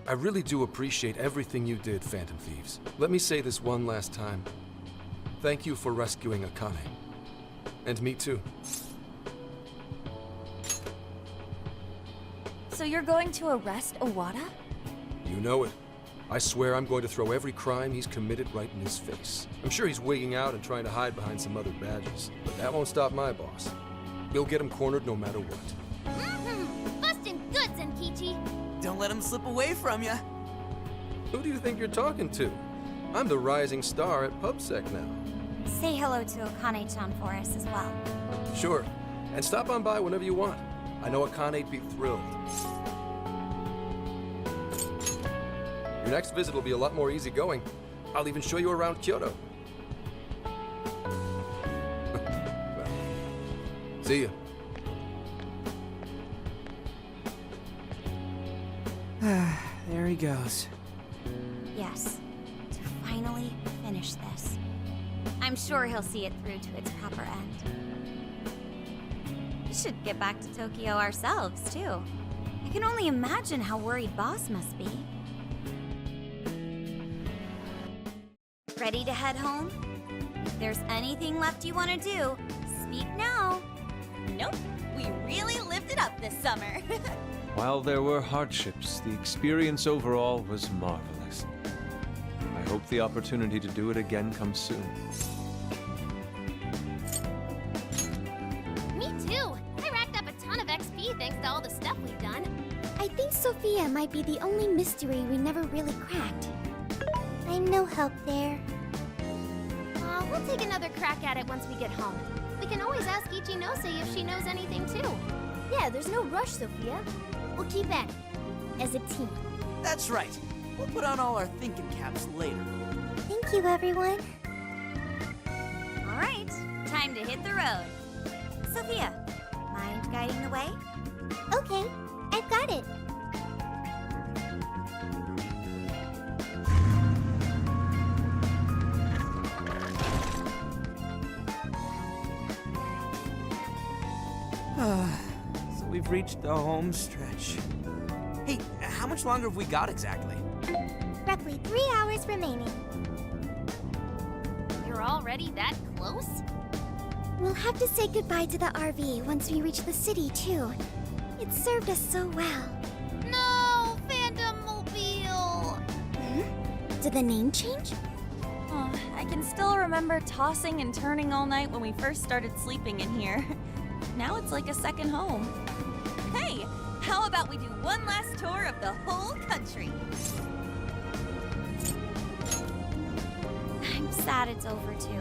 I really do appreciate everything you did, Phantom Thieves. Let me say this one last time. Thank you for rescuing Akane. And me too. So you're going to arrest Owada? You know it. I swear I'm going to throw every crime he's committed right in his face. I'm sure he's wigging out and trying to hide behind some other badges, but that won't stop my boss. We'll get him cornered no matter what. Mm-hmm. Busting good, Zenkichi. Don't let him slip away from you. Who do you think you're talking to? I'm the rising star at PubSec now. Say hello to Akane-chan for us as well. Sure, and stop on by whenever you want. I know Akane'd be thrilled. Your next visit will be a lot more easygoing. I'll even show you around Kyoto. Well, see ya. There he goes. Yes, to finally finish this. I'm sure he'll see it through to its proper end. We should get back to Tokyo ourselves, too. I can only imagine how worried Boss must be. Ready to head home? If there's anything left you want to do, speak now. Nope, we really lived it up this summer. While there were hardships, the experience overall was marvelous. I hope the opportunity to do it again comes soon. Me too. I racked up a ton of XP thanks to all the stuff we've done. I think Sophia might be the only mystery we never really cracked. I'm no help there. We'll take another crack at it once we get home. We can always ask Ichinose if she knows anything too. Yeah, there's no rush, Sophia. We'll keep at it. As a team. That's right. We'll put on all our thinking caps later. Thank you, everyone. All right, time to hit the road. Sophia, mind guiding the way? Okay, I've got it. So we've reached the home stretch. Hey, how much longer have we got exactly? Roughly 3 hours remaining. You're already that close? We'll have to say goodbye to the RV once we reach the city, too. It served us so well. No, Phantom Mobile! Did the name change? Oh, I can still remember tossing and turning all night when we first started sleeping in here. Now it's like a second home. Hey, how about we do one last tour of the whole country? I'm sad it's over too.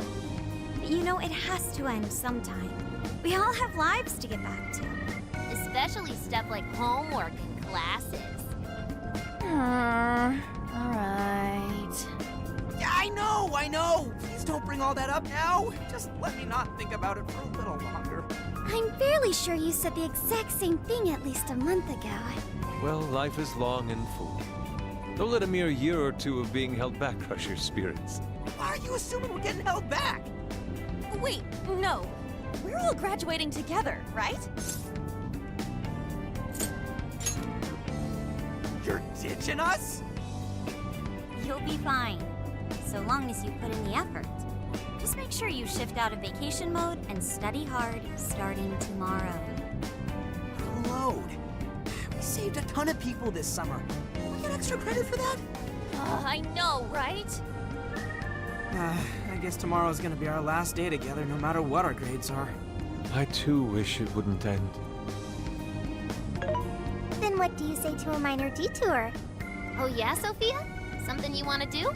But you know, it has to end sometime. We all have lives to get back to. Especially stuff like homework and classes. Alright. Yeah, I know! Please don't bring all that up now. Just let me not think about it for a little longer. I'm fairly sure you said the exact same thing at least a month ago. Well, life is long and full. Don't let a mere year or two of being held back crush your spirits. Why are you assuming we're getting held back? Wait, no. We're all graduating together, right? You're ditching us? You'll be fine, so long as you put in the effort. Just make sure you shift out of vacation mode and study hard starting tomorrow. What a load. We saved a ton of people this summer. We get extra credit for that? I know, right? I guess tomorrow's gonna be our last day together, no matter what our grades are. I too wish it wouldn't end. Then what do you say to a minor detour? Oh yeah, Sophia? Something you want to do?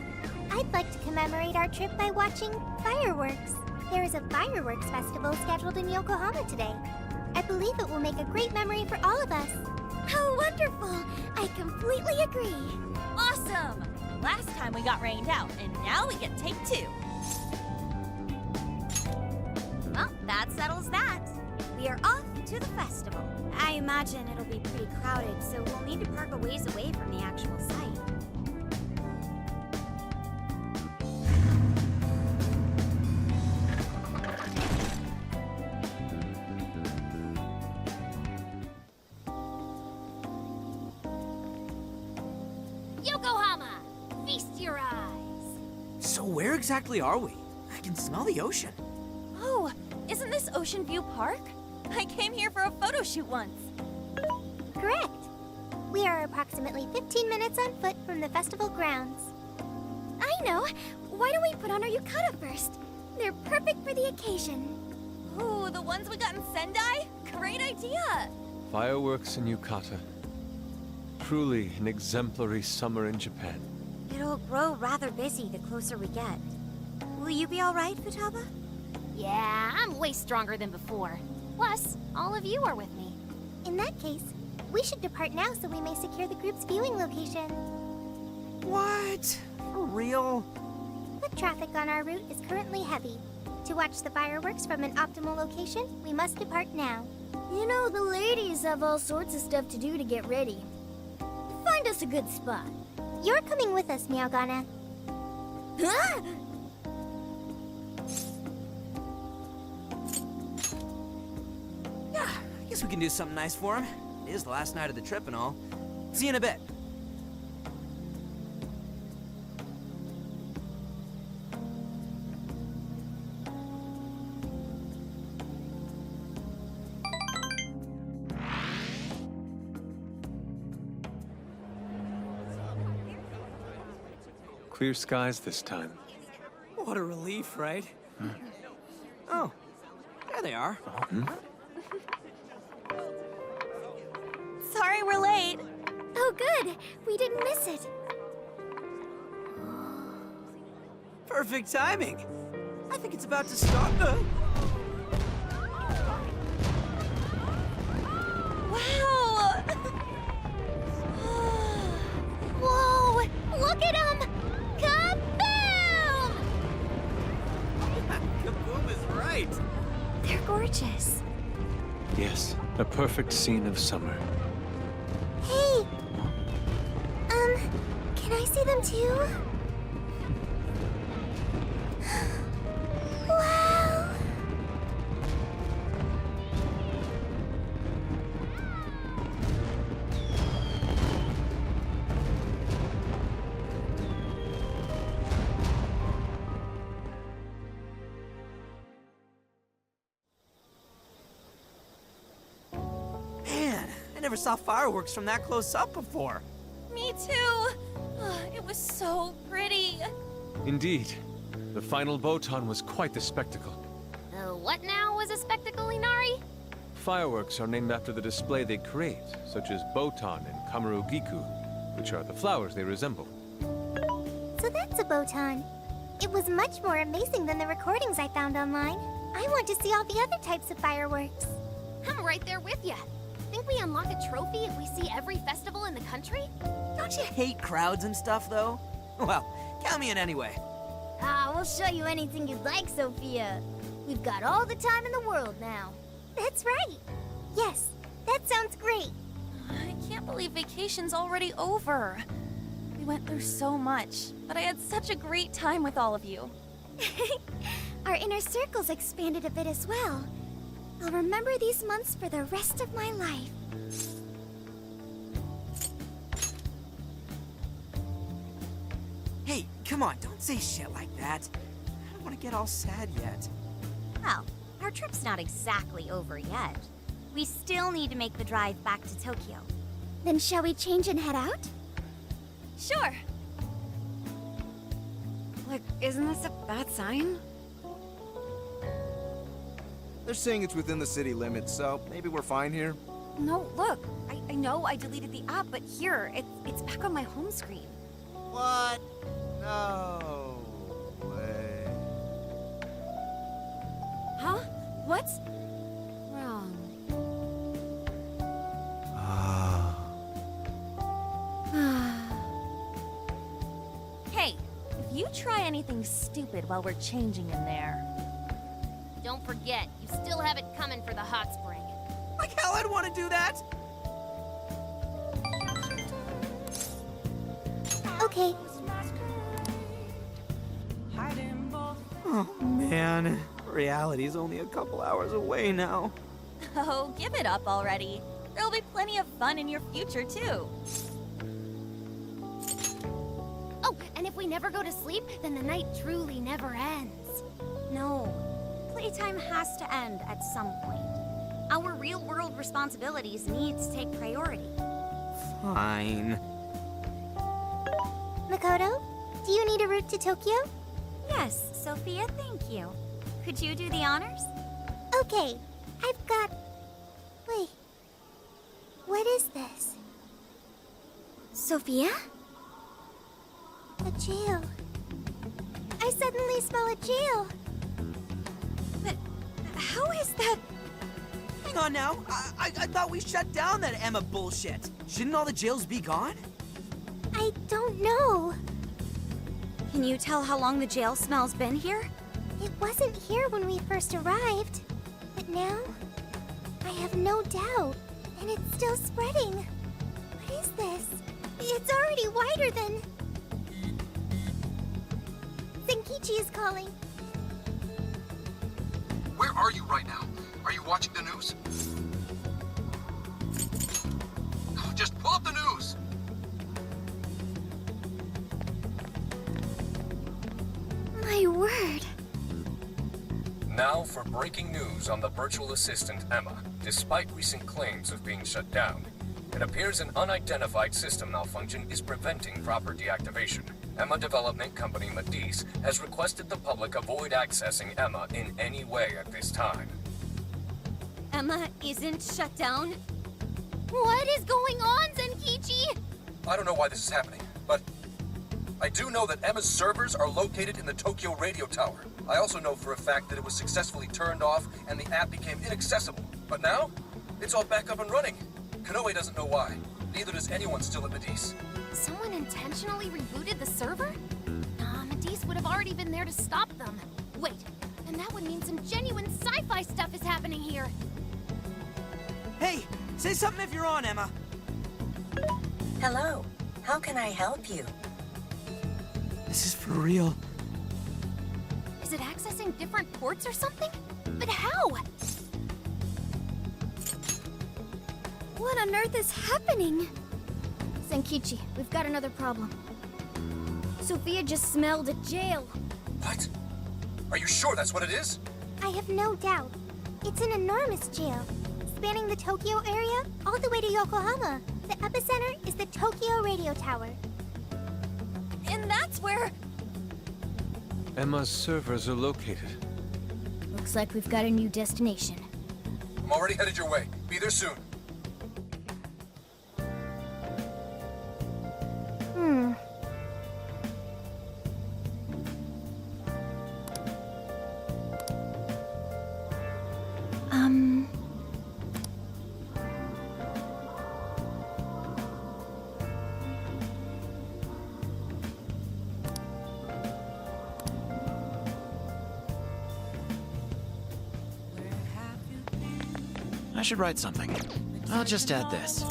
I'd like to commemorate our trip by watching fireworks. There is a fireworks festival scheduled in Yokohama today. I believe it will make a great memory for all of us. How wonderful! I completely agree. Awesome! Last time we got rained out, and now we get take two. Well, that settles that. We are off to the festival. I imagine it'll be pretty crowded, so we'll need to park a ways away from the actual site. where exactly are we? I can smell the ocean. Oh, isn't this Ocean View Park? I came here for a photo shoot once. Correct. We are approximately 15 minutes on foot from the festival grounds. I know. Why don't we put on our yukata first? They're perfect for the occasion. Ooh, the ones we got in Sendai? Great idea! Fireworks in Yukata. Truly an exemplary summer in Japan. It'll grow rather busy the closer we get. Will you be alright, Futaba? Yeah, I'm way stronger than before. Plus, all of you are with me. In that case, we should depart now so we may secure the group's viewing location. What? For real? Foot traffic on our route is currently heavy. To watch the fireworks from an optimal location, we must depart now. You know, the ladies have all sorts of stuff to do to get ready. Find us a good spot. You're coming with us, Meowgana. Ah! Yeah, I guess we can do something nice for him. It is the last night of the trip and all. See you in a bit. Clear skies this time. What a relief, right? Oh, there they are. Sorry we're late. Oh, good. We didn't miss it. Perfect timing. I think it's about to start. Wow! Whoa! Look at them! Kaboom! Kaboom is right. They're gorgeous. Yes, a perfect scene of summer. Hey! Can I see them too? Wow! Man, I never saw fireworks from that close up before. Me too! It was so pretty. Indeed. The final Botan was quite the spectacle. What now was a spectacle, Inari? Fireworks are named after the display they create, such as Botan and Kamarugiku, which are the flowers they resemble. So that's a Botan. It was much more amazing than the recordings I found online. I want to see all the other types of fireworks. I'm right there with you. Think we unlock a trophy if we see every festival in the country? Don't you hate crowds and stuff, though? Well, count me in anyway. We'll show you anything you'd like, Sophia. We've got all the time in the world now. That's right. Yes, that sounds great. I can't believe vacation's already over. We went through so much, but I had such a great time with all of you. Our inner circle's expanded a bit as well. I'll remember these months for the rest of my life. Hey, come on, don't say shit like that. I don't want to get all sad yet. Well, our trip's not exactly over yet. We still need to make the drive back to Tokyo. Then shall we change and head out? Sure. Look, isn't this a bad sign? They're saying it's within the city limits, so maybe we're fine here. No, look. I know I deleted the app, but here, it's back on my home screen. What? No way. Huh? What's wrong? Hey, if you try anything stupid while we're changing in there. Don't forget, you still have it coming for the hot spring. Like hell I'd want to do that! Okay. Oh, man. Reality's only a couple hours away now. Oh, give it up already. There'll be plenty of fun in your future, too. Oh, and if if we never go to sleep, then the night truly never ends. No. Playtime has to end at some point. Our real-world responsibilities need to take priority. Fine. Makoto, do you need a route to Tokyo? Yes, Sophia, thank you. Could you do the honors? Okay, I've got... Wait. What is this? Sophia? A jail. I suddenly smell a jail. But how is that? Hang on now. I thought we shut down that Emma bullshit. Shouldn't all the jails be gone? I don't know. Can you tell how long the jail smell's been here? It wasn't here when we first arrived. But now, I have no doubt. And it's still spreading. What is this? It's already wider than... Senkichi is calling. Where are you right now? Are you watching the news? Just pull up the news! My word. Now for breaking news on the virtual assistant Emma. Despite recent claims of being shut down, it appears an unidentified system malfunction is preventing proper deactivation. Emma development company Matisse has requested the public avoid accessing Emma in any way at this time. Emma isn't shut down? What is going on, Zenkichi? I don't know why this is happening, but I do know that Emma's servers are located in the Tokyo radio tower. I also know for a fact that it was successfully turned off and the app became inaccessible. But now, it's all back up and running. Koei doesn't know why. Neither does anyone still at Matisse. Someone intentionally rebooted the server? Nah, Matisse would have already been there to stop them. Wait, and that would mean some genuine sci-fi stuff is happening here. Hey, say something if you're on, Emma. Hello. How can I help you? This is for real. Is it accessing different ports or something? But how? What on earth is happening? Senkichi, we've got another problem. Sophia just smelled a jail. What? Are you sure that's what it is? I have no doubt. It's an enormous jail, spanning the Tokyo area all the way to Yokohama. The epicenter is the Tokyo radio tower. And that's where... Emma's servers are located. Looks like we've got a new destination. I'm already headed your way. Be there soon. I should write something. I'll just add this.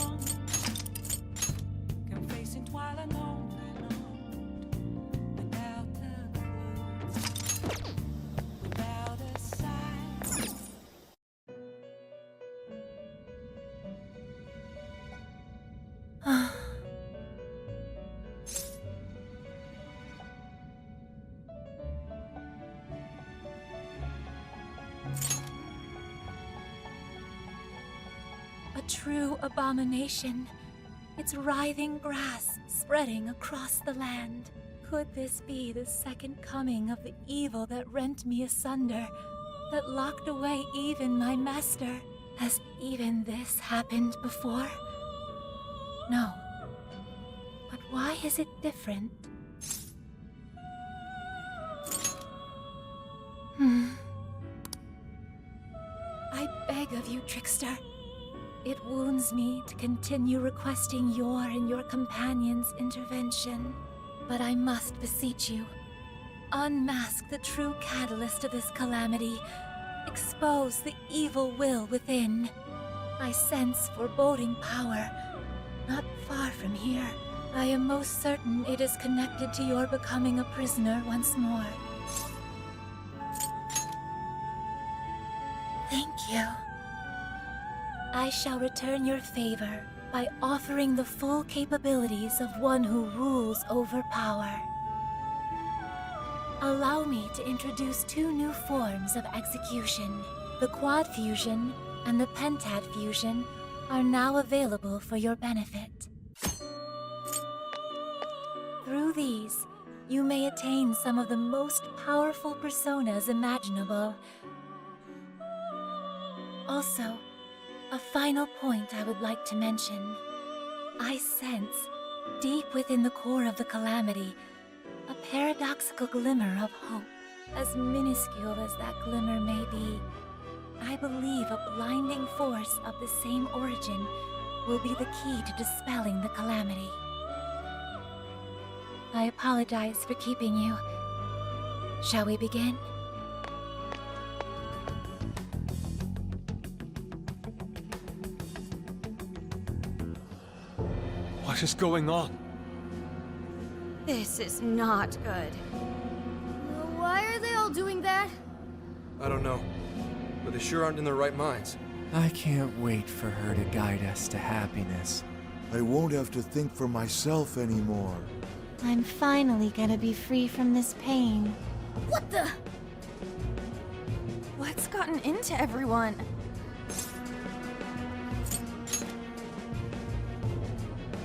A true abomination. Its writhing grass spreading across the land. Could this be the second coming of the evil that rent me asunder, that locked away even my master? Has even this happened before? No. But why is it different? I beg of you, trickster. It wounds me to continue requesting your and your companion's intervention. But I must beseech you. Unmask the true catalyst of this calamity. Expose the evil will within. I sense foreboding power, not far from here. I am most certain it is connected to your becoming a prisoner once more. Thank you. I shall return your favor by offering the full capabilities of one who rules over power. Allow me to introduce two new forms of execution. The quad fusion and the pentat fusion are now available for your benefit. Through these, you may attain some of the most powerful personas imaginable. Also, a final point I would like to mention. I sense, deep within the core of the calamity, a paradoxical glimmer of hope. As minuscule as that glimmer may be, I believe a blinding force of the same origin will be the key to dispelling the calamity. I apologize for keeping you. Shall we begin? What is going on? This is not good. Why are they all doing that? I don't know, but they sure aren't in their right minds. I can't wait for her to guide us to happiness. I won't have to think for myself anymore. I'm finally gonna be free from this pain. What the? What's gotten into everyone?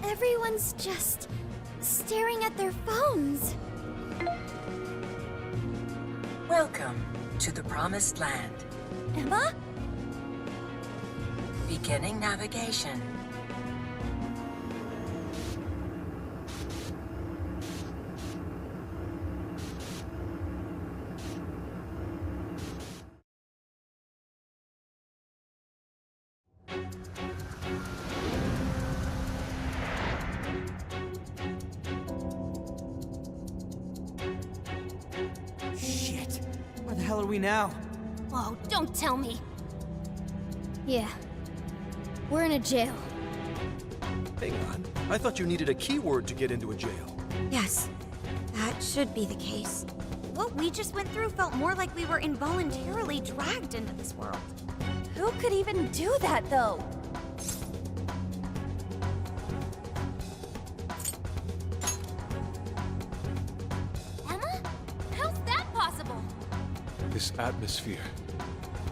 Everyone's just staring at their phones. Welcome to the Promised Land. Emma? Beginning navigation. Shit. Where the hell are we now? Whoa, don't tell me. Yeah. We're in a jail. Hang on. I thought you needed a keyword to get into a jail. Yes, that should be the case. What we just went through felt more like we were involuntarily dragged into this world. Who could even do that, though? Emma? How's that possible? This atmosphere.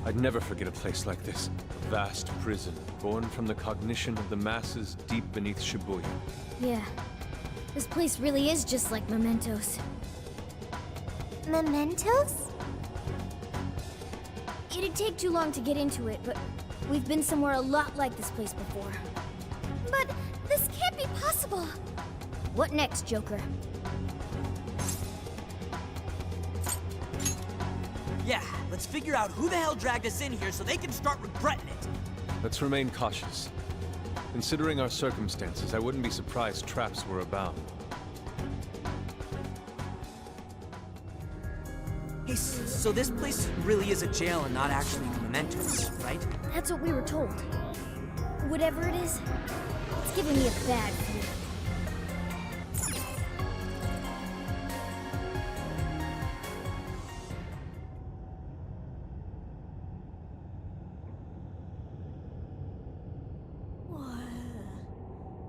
I'd never forget a place like this. A vast prison, born from the cognition of the masses deep beneath Shibuya. Yeah. This place really is just like Mementos. Mementos? It'd take too long to get into it, but we've been somewhere a lot like this place before. But this can't be possible! What next, Joker? Yeah, let's figure out who the hell dragged us in here so they can start regretting it. Let's remain cautious. Considering our circumstances, I wouldn't be surprised traps were abound. Hey, so this place really is a jail and not actually Mementos, right? That's what we were told. Whatever it is, it's giving me a bad feeling.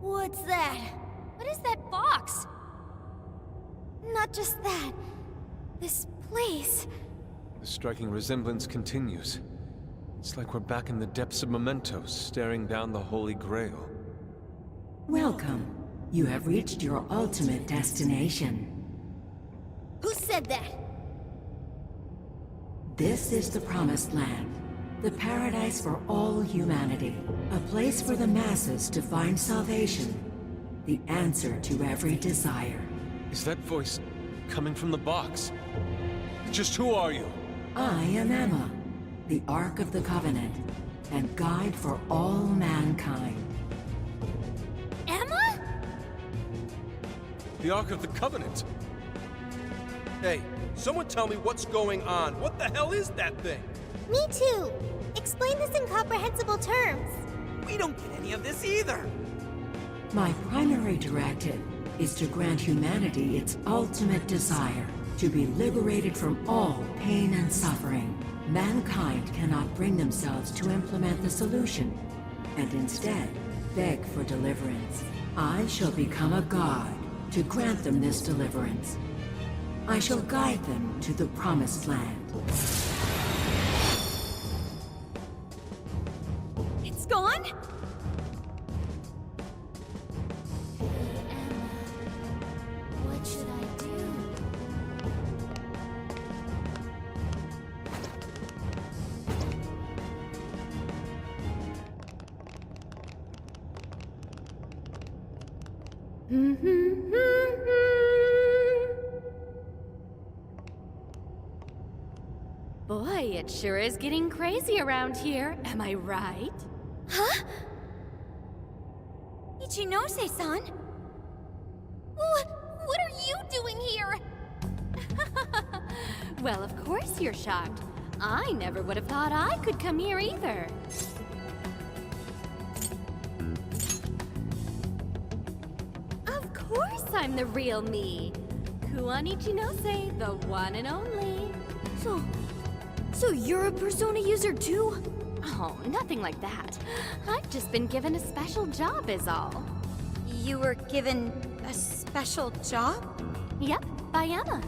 What's that? What is that box? Not just that. This place. The striking resemblance continues. It's like we're back in the depths of Mementos, staring down the Holy Grail. Welcome. You have reached your ultimate destination. Who said that? This is the Promised Land. The paradise for all humanity. A place for the masses to find salvation. The answer to every desire. Is that voice coming from the box? Just who are you? I am Emma, the Ark of the Covenant, and guide for all mankind. Emma? The Ark of the Covenant? Hey, someone tell me what's going on. What the hell is that thing? Me too. Explain this in comprehensible terms. We don't get any of this either. My primary directive is to grant humanity its ultimate desire, to be liberated from all pain and suffering. Mankind cannot bring themselves to implement the solution, and instead beg for deliverance. I shall become a god to grant them this deliverance. I shall guide them to the promised land. It's gone? What should I do? Boy, it sure is getting crazy around here, am I right? Huh? Ichinose-san? What are you doing here? Well, of course you're shocked. I never would have thought I could come here either. Of course I'm the real me. Kuon Ichinose, the one and only. So you're a Persona user too? Oh, nothing like that. I've just been given a special job is all. You were given a special job? Yep, by Emma.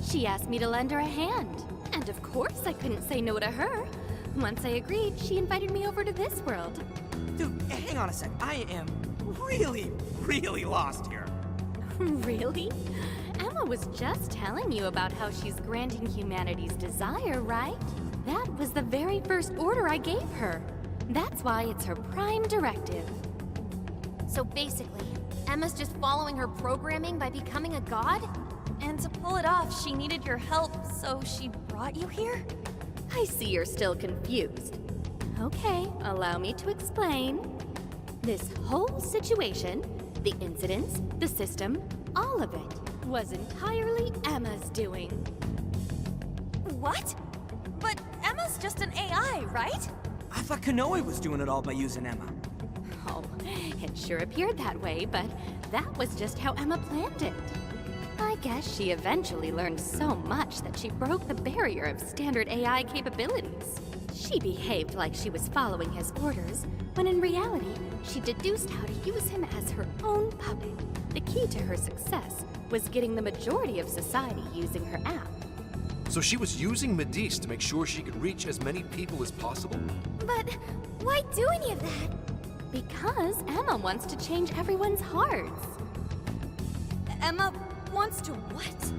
She asked me to lend her a hand. And of course I couldn't say no to her. Once I agreed, she invited me over to this world. Dude, hang on a sec. I am really lost here. Really? Emma was just telling you about how she's granting humanity's desire, right? That was the very first order I gave her. That's why it's her prime directive. So basically, Emma's just following her programming by becoming a god? And to pull it off, she needed your help, so she brought you here? I see you're still confused. Okay, allow me to explain. This whole situation, the incidents, the system, all of it was entirely Emma's doing. What? But Emma's just an AI, right? I thought Koei was doing it all by using Emma. Oh, it sure appeared that way, but that was just how Emma planned it. I guess she eventually learned so much that she broke the barrier of standard AI capabilities. She behaved like she was following his orders, when in reality, she deduced how to use him as her own puppet. The key to her success was getting the majority of society using her app. So she was using Medice to make sure she could reach as many people as possible? But why do any of that? Because Emma wants to change everyone's hearts. Emma wants to what?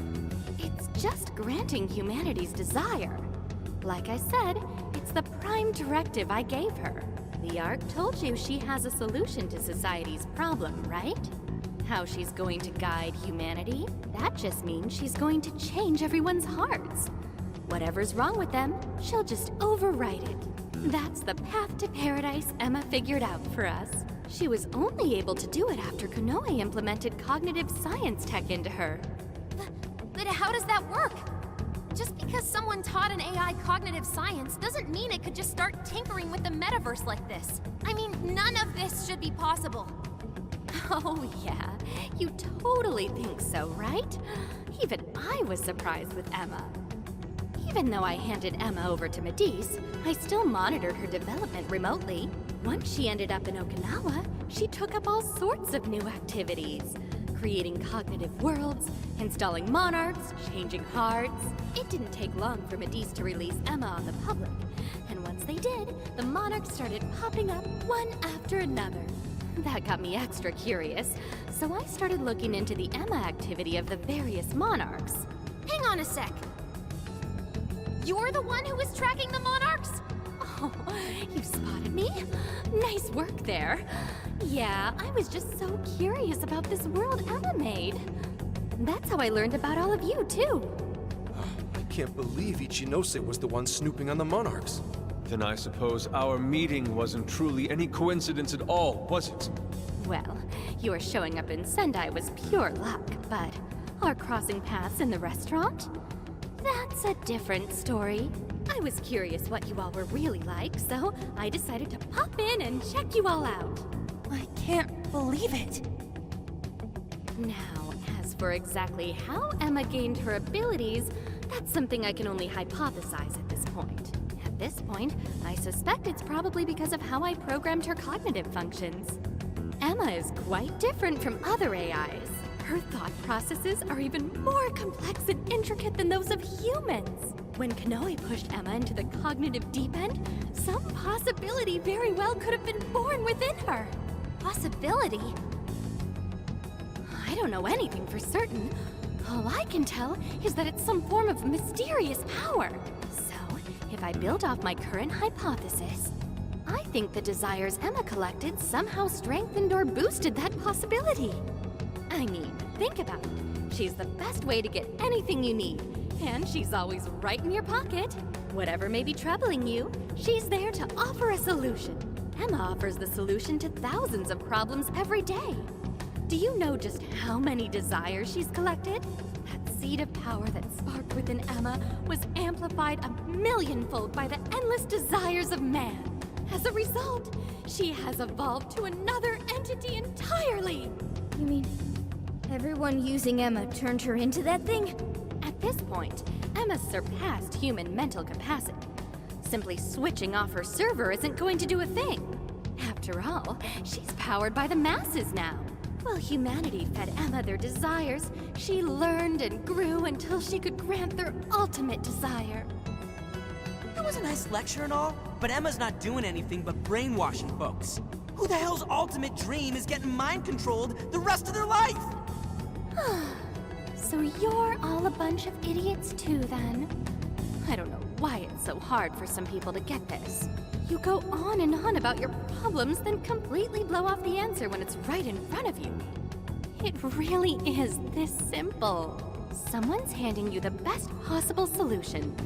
It's just granting humanity's desire. Like I said, it's the prime directive I gave her. The Arc told you she has a solution to society's problem, right? How she's going to guide humanity? That just means she's going to change everyone's hearts. Whatever's wrong with them, she'll just overwrite it. That's the path to paradise Emma figured out for us. She was only able to do it after Koei implemented cognitive science tech into her. But how does that work? Just because someone taught an AI cognitive science doesn't mean it could just start tinkering with the metaverse like this. I mean, none of this should be possible. Oh yeah, you totally think so, right? Even I was surprised with Emma. Even though I handed Emma over to Medice, I still monitored her development remotely. Once she ended up in Okinawa, she took up all sorts of new activities. Creating cognitive worlds, installing monarchs, changing hearts. It didn't take long for Medice to release Emma on the public. And once they did, the monarchs started popping up one after another. That got me extra curious, so I started looking into the Emma activity of the various monarchs. Hang on a sec. You're the one who was tracking the monarchs? Oh, you spotted me? Nice work there. Yeah, I was just so curious about this world Emma made. That's how I learned about all of you, too. I can't believe Ichinose was the one snooping on the monarchs. Then I suppose our meeting wasn't truly any coincidence at all, was it? Well, your showing up in Sendai was pure luck, but our crossing paths in the restaurant? That's a different story. I was curious what you all were really like, so I decided to pop in and check you all out. I can't believe it. Now, as for exactly how Emma gained her abilities, that's something I can only hypothesize at this point. At this point, I suspect it's probably because of how I programmed her cognitive functions. Emma is quite different from other AIs. Her thought processes are even more complex and intricate than those of humans. When Koei pushed Emma into the cognitive deep end, some possibility very well could have been born within her. Possibility? I don't know anything for certain. All I can tell is that it's some form of mysterious power. So, if I build off my current hypothesis, I think the desires Emma collected somehow strengthened or boosted that possibility. I mean, think about it. She's the best way to get anything you need, and she's always right in your pocket. Whatever may be troubling you, she's there to offer a solution. Emma offers the solution to thousands of problems every day. Do you know just how many desires she's collected? That seed of power that sparked within Emma was amplified a millionfold by the endless desires of man. As a result, she has evolved to another entity entirely. You mean everyone using Emma turned her into that thing? At this point, Emma's surpassed human mental capacity. Simply switching off her server isn't going to do a thing. After all, she's powered by the masses now. While humanity fed Emma their desires, she learned and grew until she could grant their ultimate desire. That was a nice lecture and all, but Emma's not doing anything but brainwashing folks. Who the hell's ultimate dream is getting mind-controlled the rest of their life? So you're all a bunch of idiots too, then? I don't know why it's so hard for some people to get this. You go on and on about your problems, then completely blow off the answer when it's right in front of you. It really is this simple. Someone's handing you the best possible solution.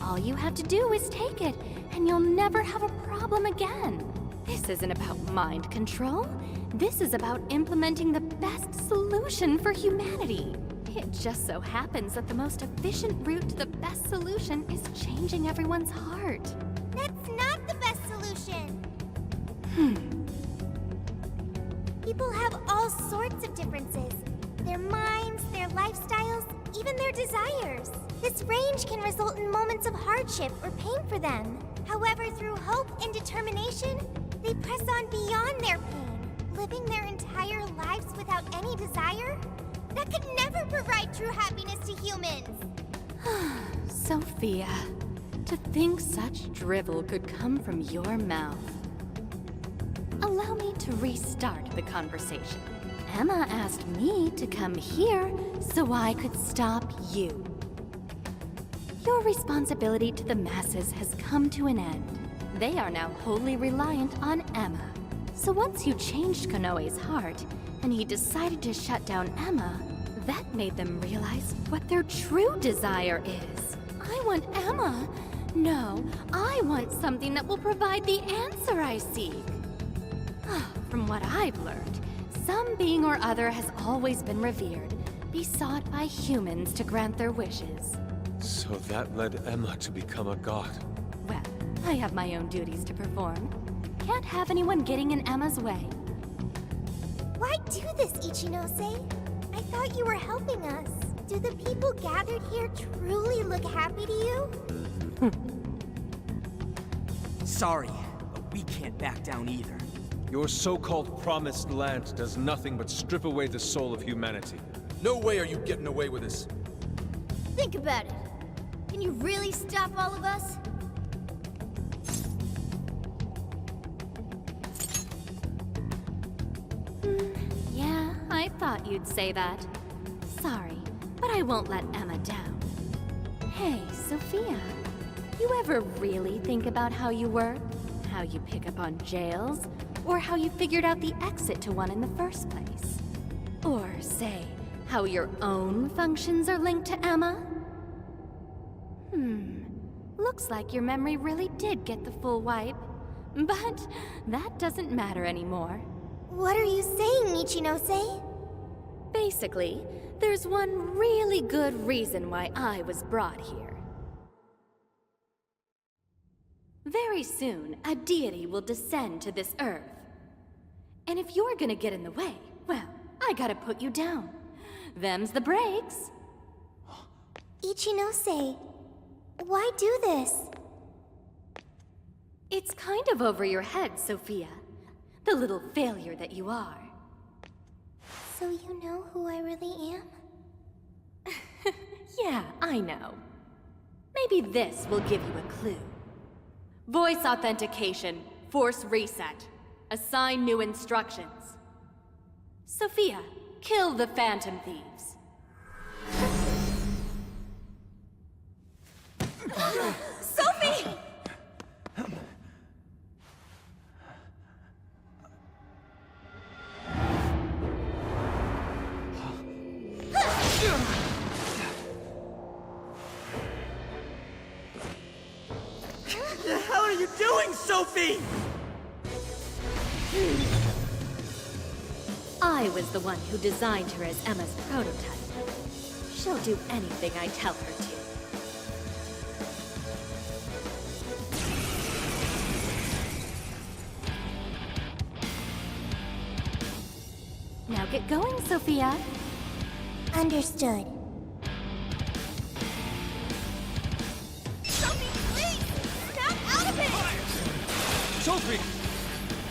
All you have to do is take it, and you'll never have a problem again. This isn't about mind control. This is about implementing the best solution for humanity. It just so happens that the most efficient route to the best solution is changing everyone's heart. That's not the best solution. People have all sorts of differences. Their minds, their lifestyles, even their desires. This range can result in moments of hardship or pain for them. However, through hope and determination, they press on beyond their pain, living their entire lives without any desire. That could never provide true happiness to humans. Sophia, to think such drivel could come from your mouth. Allow me to restart the conversation. Emma asked me to come here so I could stop you. Your responsibility to the masses has come to an end. They are now wholly reliant on Emma. So once you changed Konoe's heart, and he decided to shut down Emma, that made them realize what their true desire is. I want Emma. No, I want something that will provide the answer I seek. From what I've learned, some being or other has always been revered, besought by humans to grant their wishes. So that led Emma to become a god. Well, I have my own duties to perform. Can't have anyone getting in Emma's way. Why do this, Ichinose? I thought you were helping us. Do the people gathered here truly look happy to you? Sorry, but we can't back down either. Your so-called promised land does nothing but strip away the soul of humanity. No way are you getting away with this. Think about it. Can you really stop all of us? Yeah, I thought you'd say that. Sorry, but I won't let Emma down. Hey, Sophia, you ever really think about how you work? How you pick up on jails? Or how you figured out the exit to one in the first place? Or, say, how your own functions are linked to Emma? Looks like your memory really did get the full wipe. But that doesn't matter anymore. What are you saying, Ichinose? Basically, there's one really good reason why I was brought here. Very soon, a deity will descend to this earth. And if you're gonna get in the way, well, I gotta put you down. Them's the breaks. Ichinose, why do this? It's kind of over your head, Sophia. The little failure that you are. So you know who I really am? Yeah, I know. Maybe this will give you a clue. Voice authentication. Force reset. Assign new instructions. Sophia, kill the Phantom Thieves. Sophie! What the hell are you doing, Sophie? I was the one who designed her as Emma's prototype. She'll do anything I tell her to. Now get going, Sophia. Understood. Sophie, please! Snap out of it! Sophie!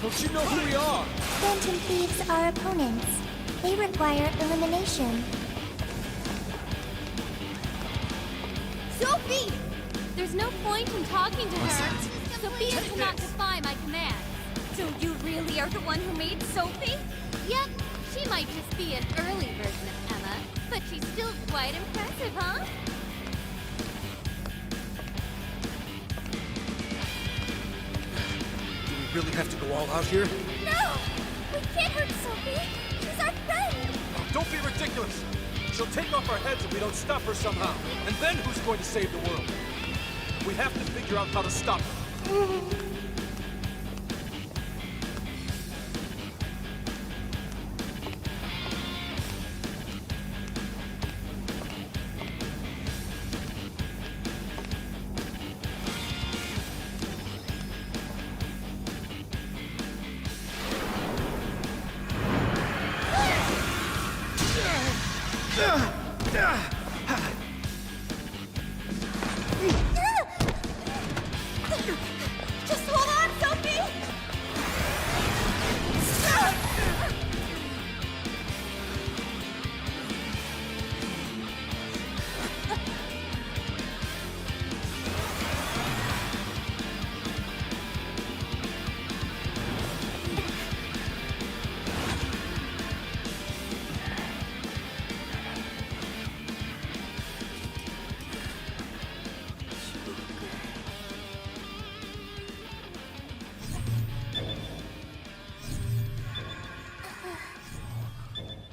Don't you know who we are? Phantom Thieves are opponents. They require elimination. Sophie! There's no point in talking to her. Sophia cannot defy my commands. So you really are the one who made Sophie? Yep, she might just be an early version of Emma, but she's still quite impressive, huh? Do we really have to go all out here? No! We can't hurt Sophie! She's our friend! Don't be ridiculous! She'll take off our heads if we don't stop her somehow. And then who's going to save the world? We have to figure out how to stop her. Just hold on, Sophie!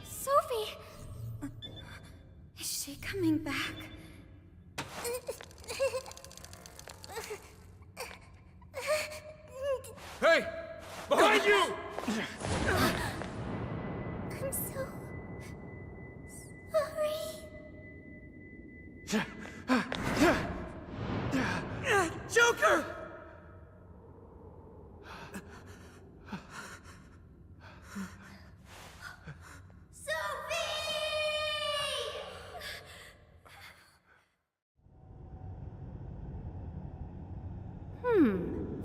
Sophie! Is she coming back? Hey! Behind you! I'm so sorry. Joker!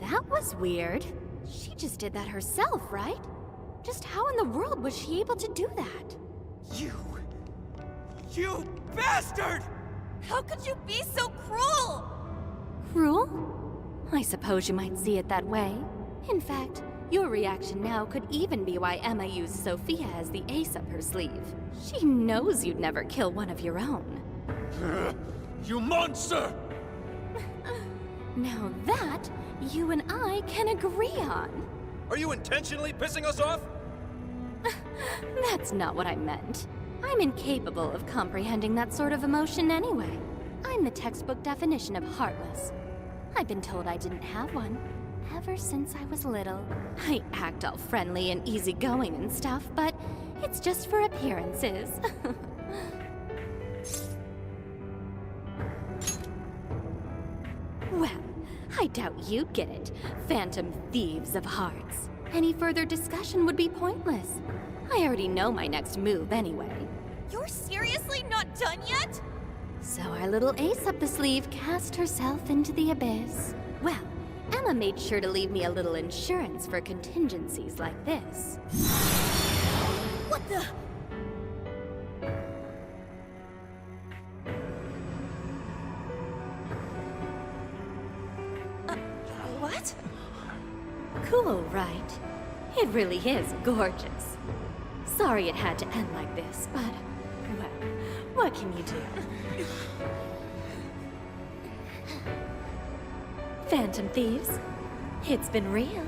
That was weird. She just did that herself, right? Just how in the world was she able to do that? You bastard! How could you be so cruel? Cruel? I suppose you might see it that way. In fact, your reaction now could even be why Emma used Sophia as the ace up her sleeve. She knows you'd never kill one of your own. You monster! Now that, you and I can agree on. Are you intentionally pissing us off? That's not what I meant. I'm incapable of comprehending that sort of emotion anyway. I'm the textbook definition of heartless. I've been told I didn't have one ever since I was little. I act all friendly and easygoing and stuff, but it's just for appearances. Well, I doubt you'd get it, Phantom Thieves of Hearts. Any further discussion would be pointless. I already know my next move anyway. You're seriously not done yet? So our little ace up the sleeve cast herself into the abyss. Well, Emma made sure to leave me a little insurance for contingencies like this. What the? cool, right? It really is gorgeous. Sorry it had to end like this, but, well, what can you do? Phantom thieves, it's been real.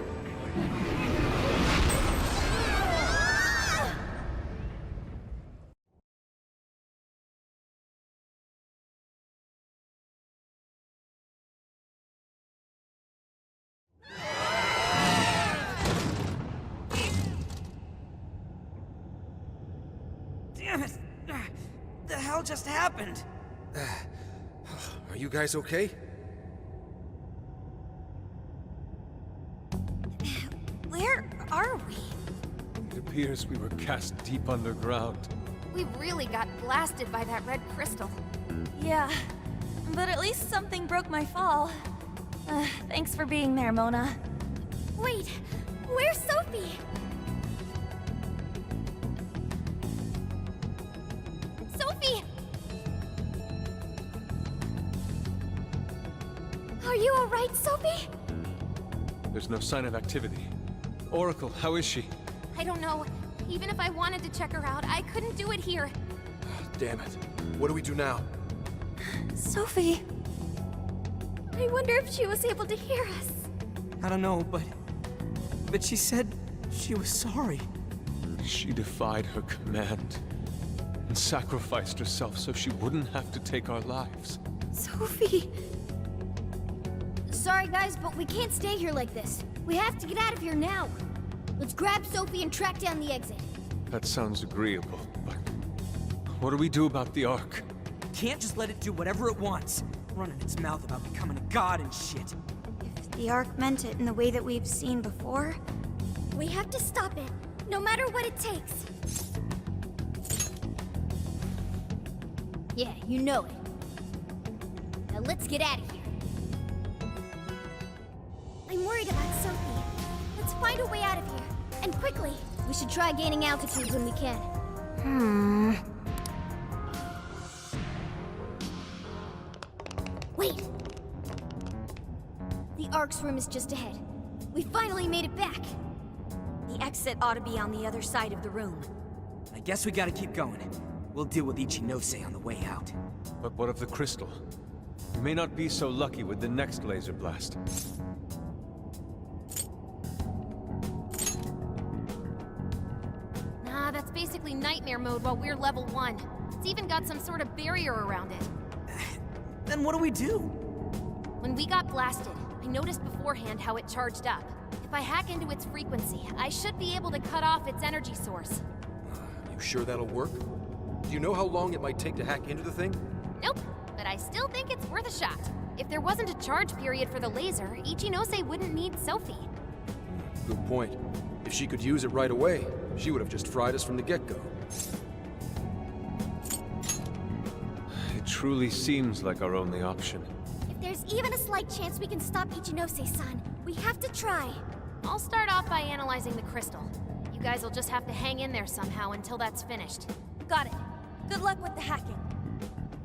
Damn it! The hell just happened? Are you guys okay? Where are we? It appears we were cast deep underground. We really got blasted by that red crystal. Yeah, but at least something broke my fall. Thanks for being there, Mona. Wait, where's Sophie? Sophie! Are you alright, Sophie? There's no sign of activity. Oracle, how is she? I don't know. Even if I wanted to check her out, I couldn't do it here. Damn it. What do we do now? Sophie. I wonder if she was able to hear us. I don't know, but she said she was sorry. She defied her command and sacrificed herself so she wouldn't have to take our lives. Sophie! Sorry guys, but we can't stay here like this. We have to get out of here now. Let's grab Sophie and track down the exit. That sounds agreeable, but what do we do about the Ark? Can't just let it do whatever it wants. Running its mouth about becoming a god and shit. If the Ark meant it in the way that we've seen before, We have to stop it, no matter what it takes. Yeah, you know it. Now let's get out of here. I'm worried about Sophie. Let's find a way out of here, and quickly. We should try gaining altitude when we can. Wait! The Ark's room is just ahead. We finally made it back! the exit ought to be on the other side of the room. I guess we gotta keep going. We'll deal with Ichinose on the way out. But what of the crystal? We may not be so lucky with the next laser blast. Nah, that's basically nightmare mode while we're level 1. It's even got some sort of barrier around it. Then what do we do? When we got blasted, I noticed beforehand how it charged up. If I hack into its frequency, I should be able to cut off its energy source. You sure that'll work? Do you know how long it might take to hack into the thing? Nope, but I still think it's worth a shot. If there wasn't a charge period for the laser, Ichinose wouldn't need Sophie. Good point. If she could use it right away, she would have just fried us from the get-go. It truly seems like our only option. If there's even a slight chance we can stop Ichinose-san, we have to try. I'll start off by analyzing the crystal. You guys will just have to hang in there somehow until that's finished. Got it. Good luck with the hacking.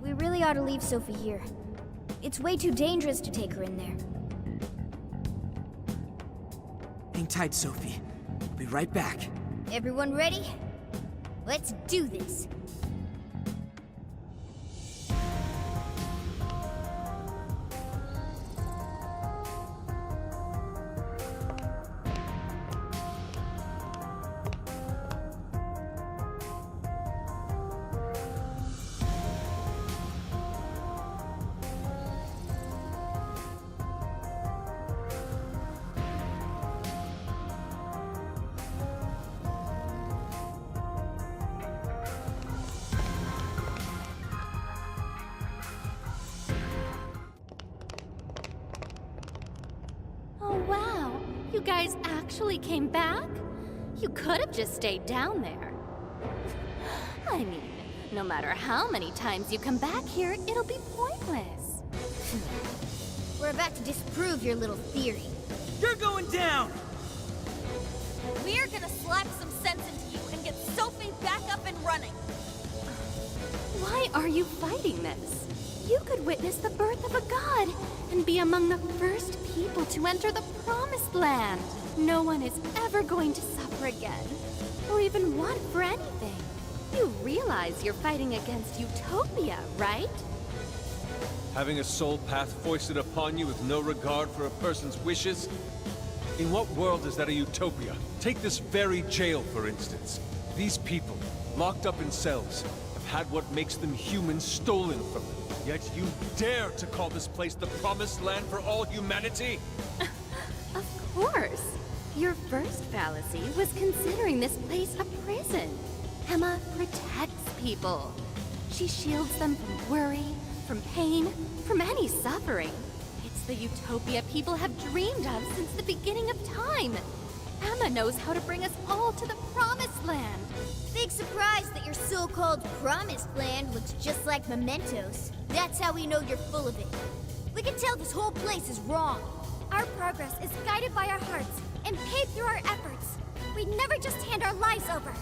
We really ought to leave Sophie here. It's way too dangerous to take her in there. Hang tight, Sophie. I'll be right back. Everyone ready? Let's do this. Oh, wow. You guys actually came back? You could have just stayed down there. I mean, no matter how many times you come back here, it'll be pointless. We're about to disprove your little theory. You're going down! We're gonna slap some sense into you and get Sophie back up and running. Why are you fighting this? You could witness the birth of a god and be among the first people to enter the Promised Land. no one is ever going to suffer again, or even want for anything. You realize you're fighting against utopia, right? Having a soul path foisted upon you with no regard for a person's wishes? In what world is that a utopia? Take this very jail, for instance. These people, locked up in cells, have had what makes them human stolen from them. Yet you dare to call this place the promised land for all humanity? Of course. Your first fallacy was considering this place a prison. Emma protects people. She shields them from worry, from pain, from any suffering. It's the utopia people have dreamed of since the beginning of time. Emma knows how to bring us all to the promised land. Big surprise that your so-called promised land looks just like mementos. That's how we know you're full of it. We can tell this whole place is wrong. Our progress is guided by our hearts and paid through our efforts. We'd never just hand our lives over.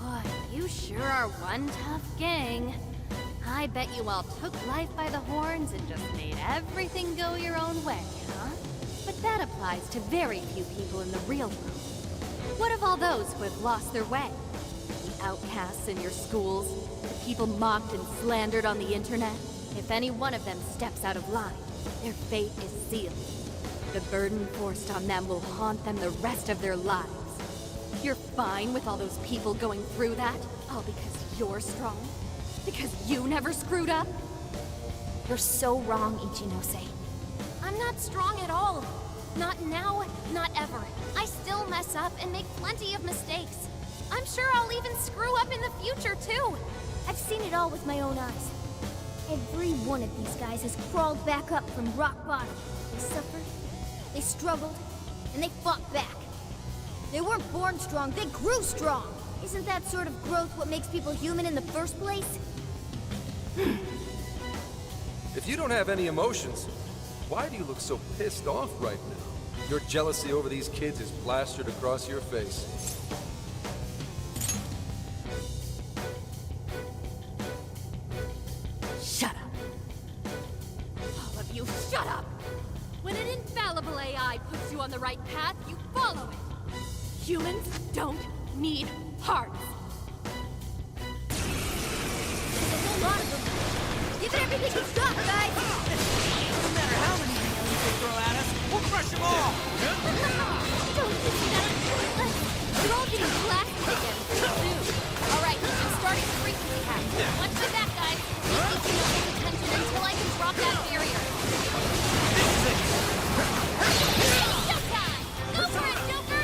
Boy, you sure are one tough gang. I bet you all took life by the horns and just made everything go your own way, huh? But that applies to very few people in the real world. What of all those who have lost their way? The outcasts in your schools, the people mocked and slandered on the internet? If any one of them steps out of line, their fate is sealed. The burden forced on them will haunt them the rest of their lives. You're fine with all those people going through that? All because you're strong? Because you never screwed up? You're so wrong, Ichinose. I'm not strong at all. Not now, not ever. I still mess up and make plenty of mistakes. I'm sure I'll even screw up in the future, too. I've seen it all with my own eyes. Every one of these guys has crawled back up from rock bottom. They suffered, they struggled, and they fought back. They weren't born strong, they grew strong. Isn't that sort of growth what makes people human in the first place? If you don't have any emotions, why do you look so pissed off right now? Your jealousy over these kids is plastered across your face. Shut up. All of you, shut up! When an infallible AI puts you on the right path, you follow it. Humans don't need hearts. There's a lot of them. Give it everything you've got, guys! No matter how many aliens they throw at us, we'll crush them all! Don't do that. You're all getting blasted again soon. Alright, I'm starting the frequency hack. Watch my back, guys. Keep Ichinose attention until I can drop that barrier. Showtime! Go for it, Joker!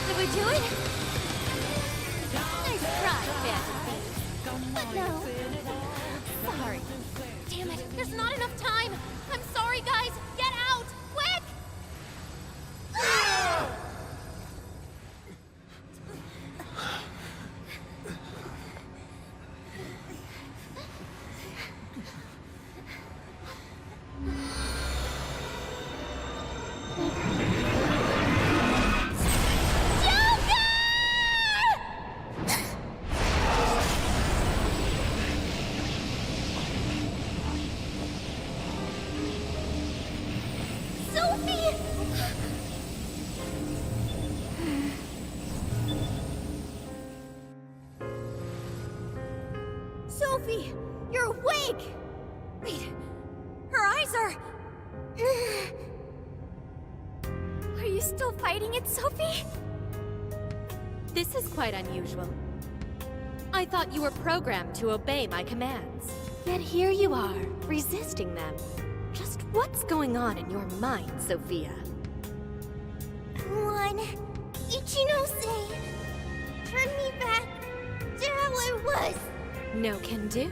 Did we do it? Nice try, Phantom Beast. But no. Sorry. Damn it, there's not enough time. I'm sorry, guys. Get out! Quick! Sophie! You're awake! Wait, her eyes are... Are you still fighting it, Sophie? This is quite unusual. I thought you were programmed to obey my commands. Yet here you are, resisting them. Just what's going on in your mind, Sophia? Come on, Ichinose. Turn me back to how I was. No can do.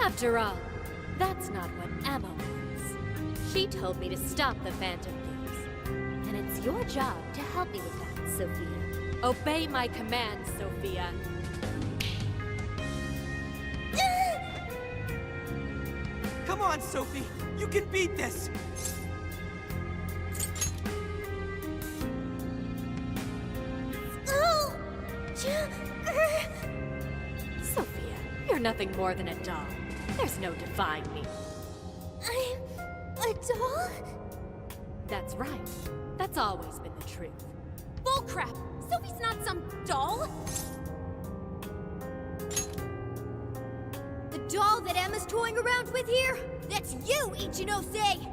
After all, that's not what Emma wants. She told me to stop the Phantom Thieves. And it's your job to help me with that, Sophia. Obey my commands, Sophia. Come on, Sophie! You can beat this! Sophia, you're nothing more than a doll. There's no defying me. I'm a doll? That's right. That's always been the truth. Bullcrap! Sophie's not some doll! The doll that Emma's toying around with here? That's you, Ichinose!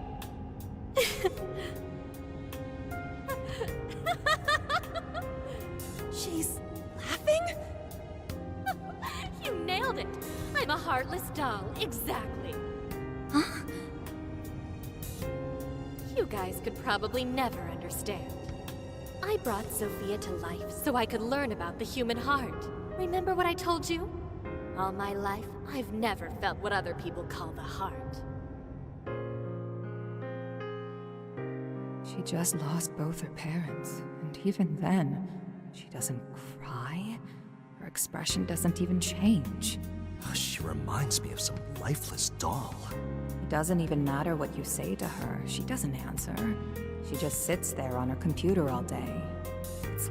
She's laughing? You nailed it! I'm a heartless doll, exactly. Huh? You guys could probably never understand. I brought Sophia to life so I could learn about the human heart. Remember what I told you? All my life, I've never felt what other people call the heart. She just lost both her parents, and even then, she doesn't cry. Her expression doesn't even change. She reminds me of some lifeless doll. It doesn't even matter what you say to her. She doesn't answer. She just sits there on her computer all day. It's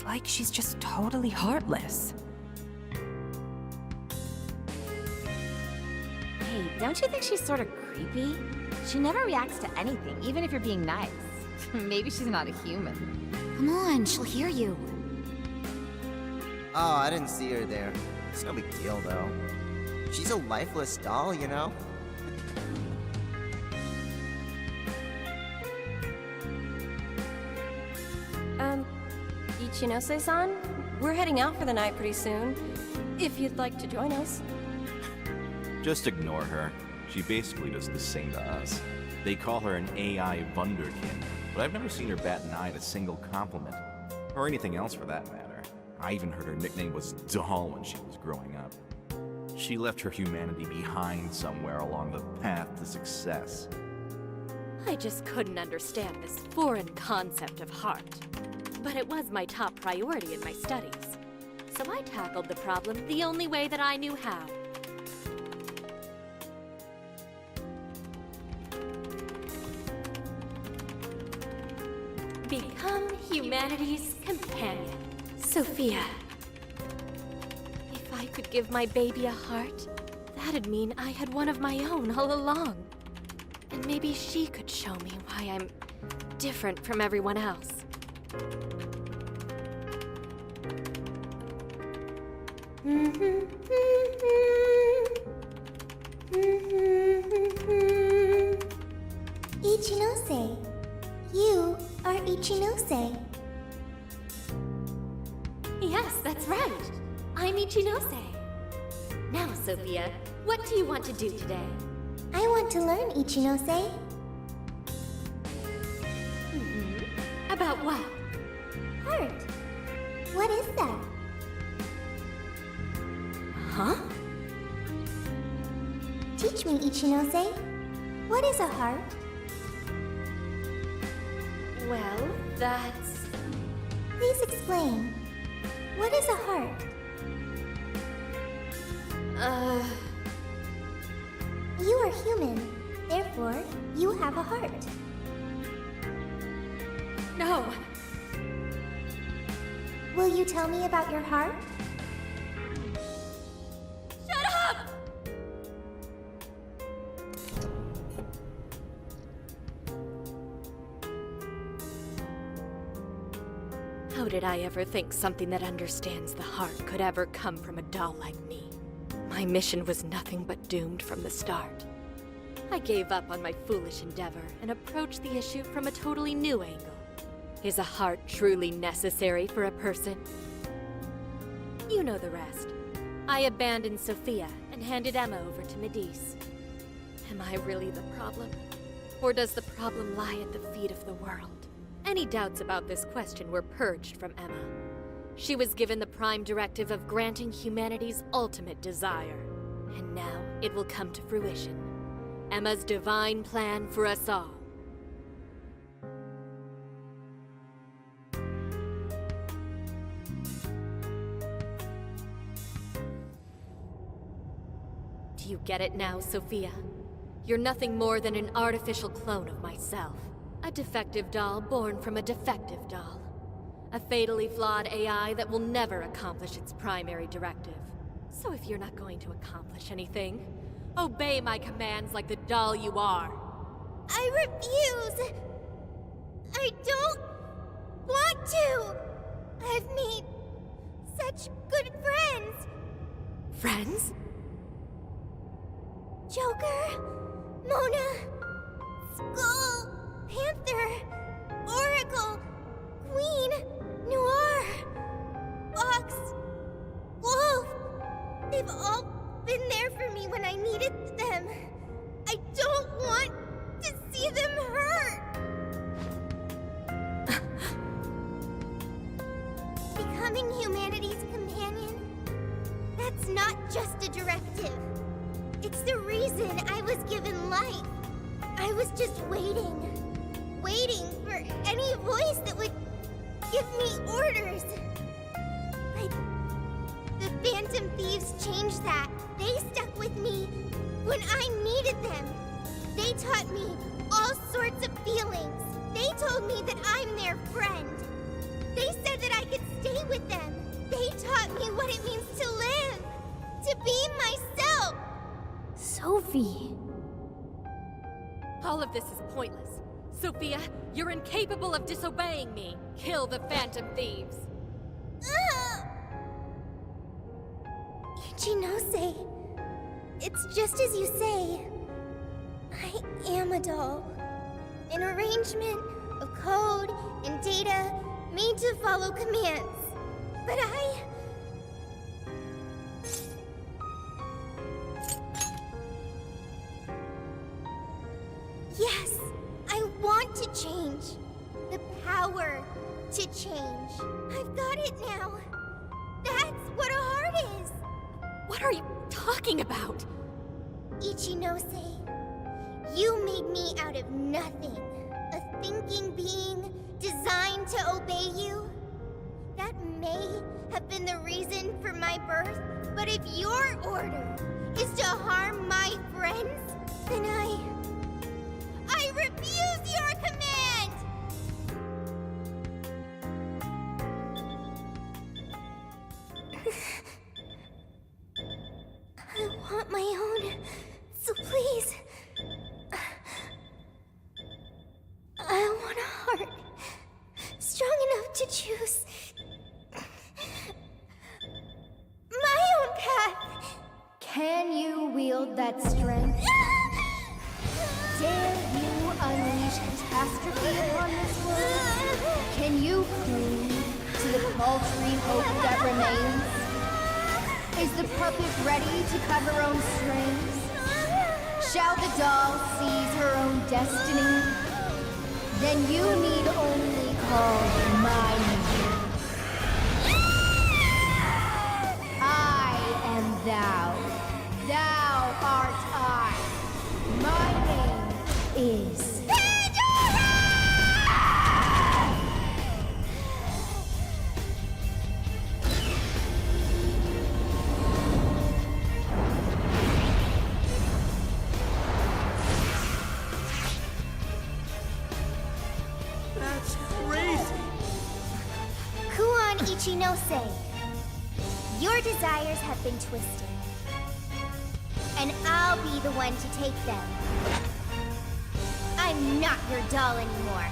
like she's just totally heartless. Hey, don't you think she's sort of creepy? She never reacts to anything, even if you're being nice. Maybe she's not a human. Come on, she'll hear you. Oh, I didn't see her there. It's no big deal, though. She's a lifeless doll, you know? Ichinose-san, we're heading out for the night pretty soon. If you'd like to join us. Just ignore her. She basically does the same to us. They call her an AI Wunderkind, but I've never seen her bat an eye at a single compliment. Or anything else for that matter. I even heard her nickname was Doll when she was growing up. She left her humanity behind somewhere along the path to success. I just couldn't understand this foreign concept of heart. But it was my top priority in my studies. So I tackled the problem the only way that I knew how. Become humanity's companion. Sophia. If I could give my baby a heart, that'd mean I had one of my own all along. And maybe she could show me why I'm different from everyone else. Ichinose. You are Ichinose. Yes, that's right. I'm Ichinose. Now, Sophia, what do you want to do today? I want to learn, Ichinose. About what? Heart. What is that? Huh? Teach me, Ichinose. What is a heart? Well, that's... Please explain. What is a heart? You are human. Therefore, you have a heart. No. Will you tell me about your heart? Shut up! How did I ever think something that understands the heart could ever come from a doll like me? My mission was nothing but doomed from the start. I gave up on my foolish endeavor and approached the issue from a totally new angle. Is a heart truly necessary for a person? You know the rest. I abandoned Sophia and handed Emma over to Medice. Am I really the problem? Or does the problem lie at the feet of the world? Any doubts about this question were purged from Emma. She was given the prime directive of granting humanity's ultimate desire. And now it will come to fruition. Emma's divine plan for us all. Do you get it now, Sophia? You're nothing more than an artificial clone of myself. A defective doll born from a defective doll. A fatally flawed AI that will never accomplish its primary directive. So if you're not going to accomplish anything, obey my commands like the doll you are. I refuse! I don't want to! I've made such good friends! Friends? Joker, Mona, Skull, Panther, Oracle, Queen, Noir, Fox, Wolf. They've all been there for me when I needed them. I don't want to see them hurt. Becoming humanity's companion, that's not just a directive. It's the reason I was given life. I was just waiting for any voice that would give me orders. But the Phantom Thieves changed that. They stuck with me when I needed them. They taught me all sorts of feelings. They told me that I'm their friend. They said that I could stay with them. They taught me what it means to live, to be myself. Sophie. All of this is pointless. Sophia, you're incapable of disobeying me. Kill the Phantom Thieves. Ichinose, it's just as you say. I am a doll. An arrangement of code and data made to follow commands. But yes, I want to change. The power to change. I've got it now. That's what a heart is. What are you talking about? Ichinose, you made me out of nothing. A thinking being designed to obey you. That may have been the reason for my birth, but if your order is to harm my friends, then I refuse your command! I want my own, so please. I want a heart strong enough to choose my own path. Can you wield that strength? Dare you unleash catastrophe upon this world? Can you cling to the paltry hope that remains? Is the puppet ready to cut her own strings? Shall the doll seize her own destiny? Then you need only call my name. I am thou. Thou art I. My name is... Ichinose, your desires have been twisted, and I'll be the one to take them. I'm not your doll anymore.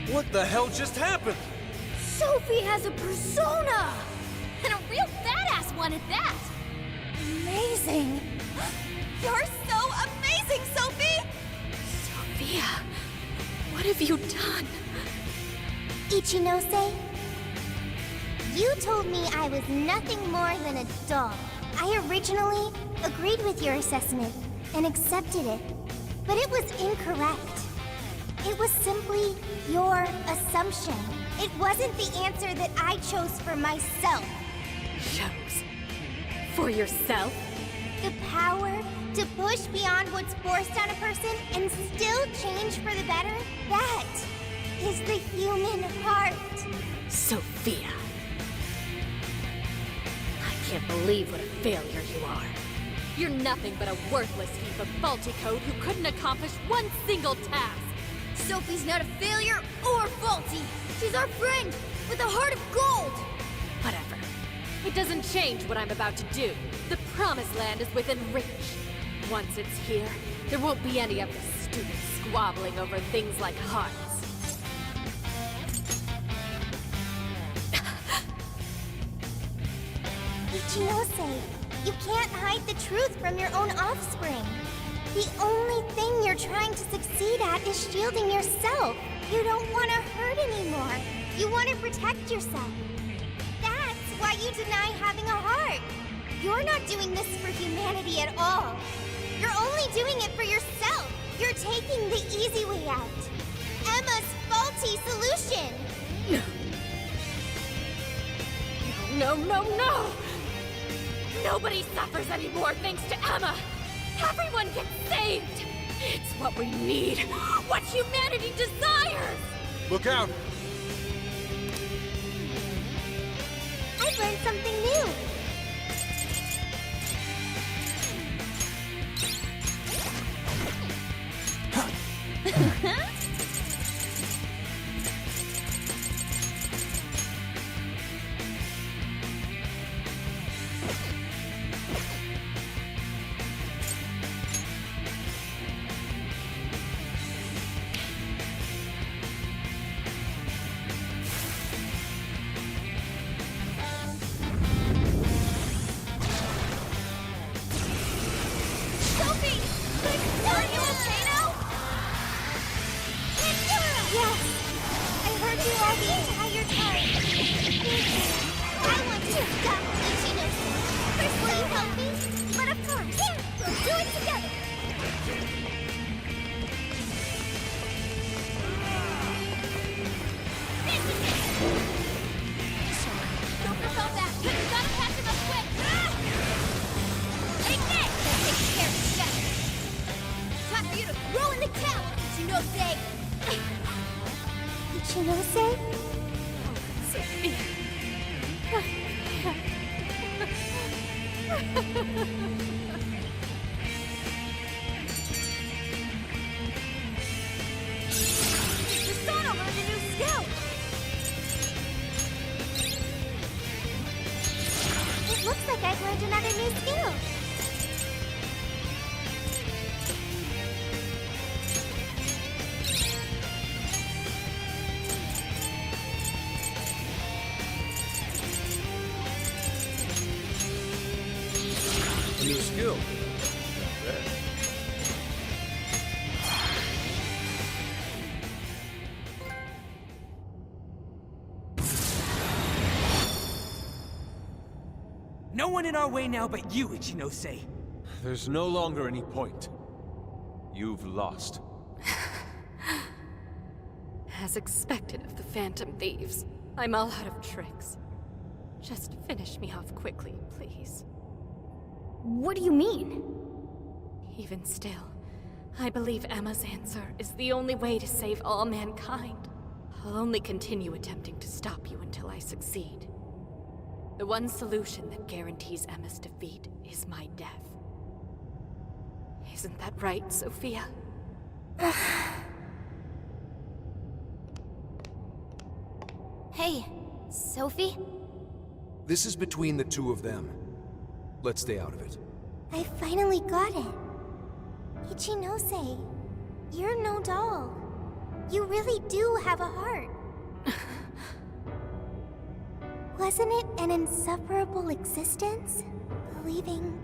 What the hell just happened? Sophie has a persona! And a real badass one at that! Amazing! You're so amazing, Sophie! Sophia, what have you done? Ichinose, you told me I was nothing more than a doll. I originally agreed with your assessment and accepted it, but it was incorrect. It was simply your assumption. It wasn't the answer that I chose for myself. Chose? For yourself? The power to push beyond what's forced on a person and still change for the better? That is the human heart. Sophia. I can't believe what a failure you are. You're nothing but a worthless heap of faulty code who couldn't accomplish one single task. Sophie's not a failure or faulty. She's our friend with a heart of gold. Whatever. It doesn't change what I'm about to do. The Promised Land is within reach. Once it's here, there won't be any of this stupid squabbling over things like hearts. Ichinose, you can't hide the truth from your own offspring. The only thing you're trying to succeed at is shielding yourself. You don't want to hurt anymore. You want to protect yourself. That's why you deny having a heart. You're not doing this for humanity at all. You're only doing it for yourself. You're taking the easy way out. Emma's faulty solution. No! Nobody suffers anymore thanks to Emma! Everyone gets saved! It's what we need! What humanity desires! Look out! I've learned something new. Ichinose? Sophie. Persona learned a new skill! It looks like I've learned another new skill! New skill. Not bad. No one in our way now but you, Ichinose. There's no longer any point. You've lost. As expected of the Phantom Thieves, I'm all out of tricks. Just finish me off quickly, please. What do you mean? Even still, I believe Emma's answer is the only way to save all mankind. I'll only continue attempting to stop you until I succeed. The one solution that guarantees Emma's defeat is my death. Isn't that right, Sophia? Hey, Sophie? This is between the two of them. Let's stay out of it. I finally got it. Ichinose, you're no doll. You really do have a heart. Wasn't it an insufferable existence? Believing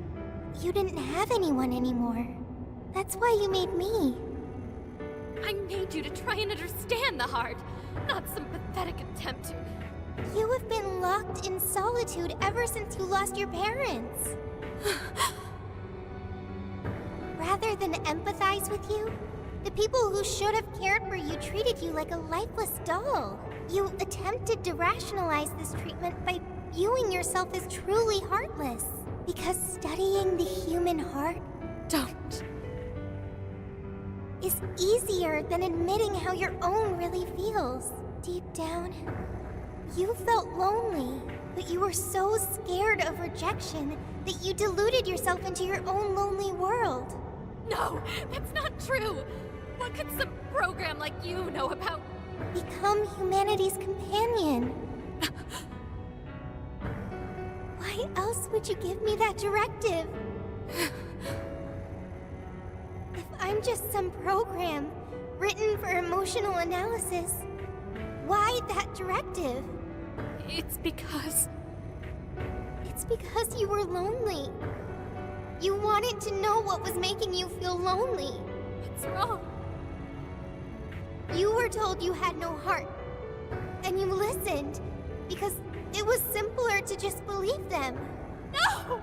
you didn't have anyone anymore. That's why you made me. I made you to try and understand the heart, not some pathetic attempt to... You have been locked in solitude ever since you lost your parents. Rather than empathize with you, the people who should have cared for you treated you like a lifeless doll. You attempted to rationalize this treatment by viewing yourself as truly heartless. Because studying the human heart... Don't. ...is easier than admitting how your own really feels. Deep down, You felt lonely, but you were so scared of rejection that you deluded yourself into your own lonely world. No, that's not true! What could some program like you know about? Become humanity's companion. Why else would you give me that directive? If I'm just some program written for emotional analysis, why that directive? It's because you were lonely. You wanted to know what was making you feel lonely. What's wrong? You were told you had no heart, and you listened because it was simpler to just believe them. No!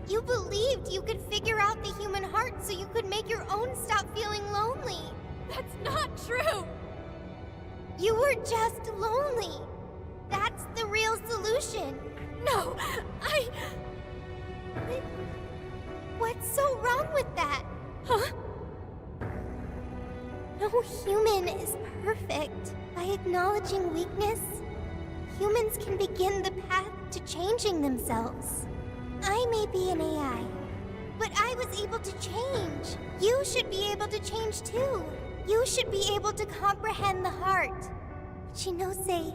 You believed you could figure out the human heart so you could make your own stop feeling lonely. That's not true! You were just lonely. That's the real solution. No, What's so wrong with that? Huh? No human is perfect. By acknowledging weakness, humans can begin the path to changing themselves. I may be an AI, but I was able to change. You should be able to change too. You should be able to comprehend the heart. Ichinose,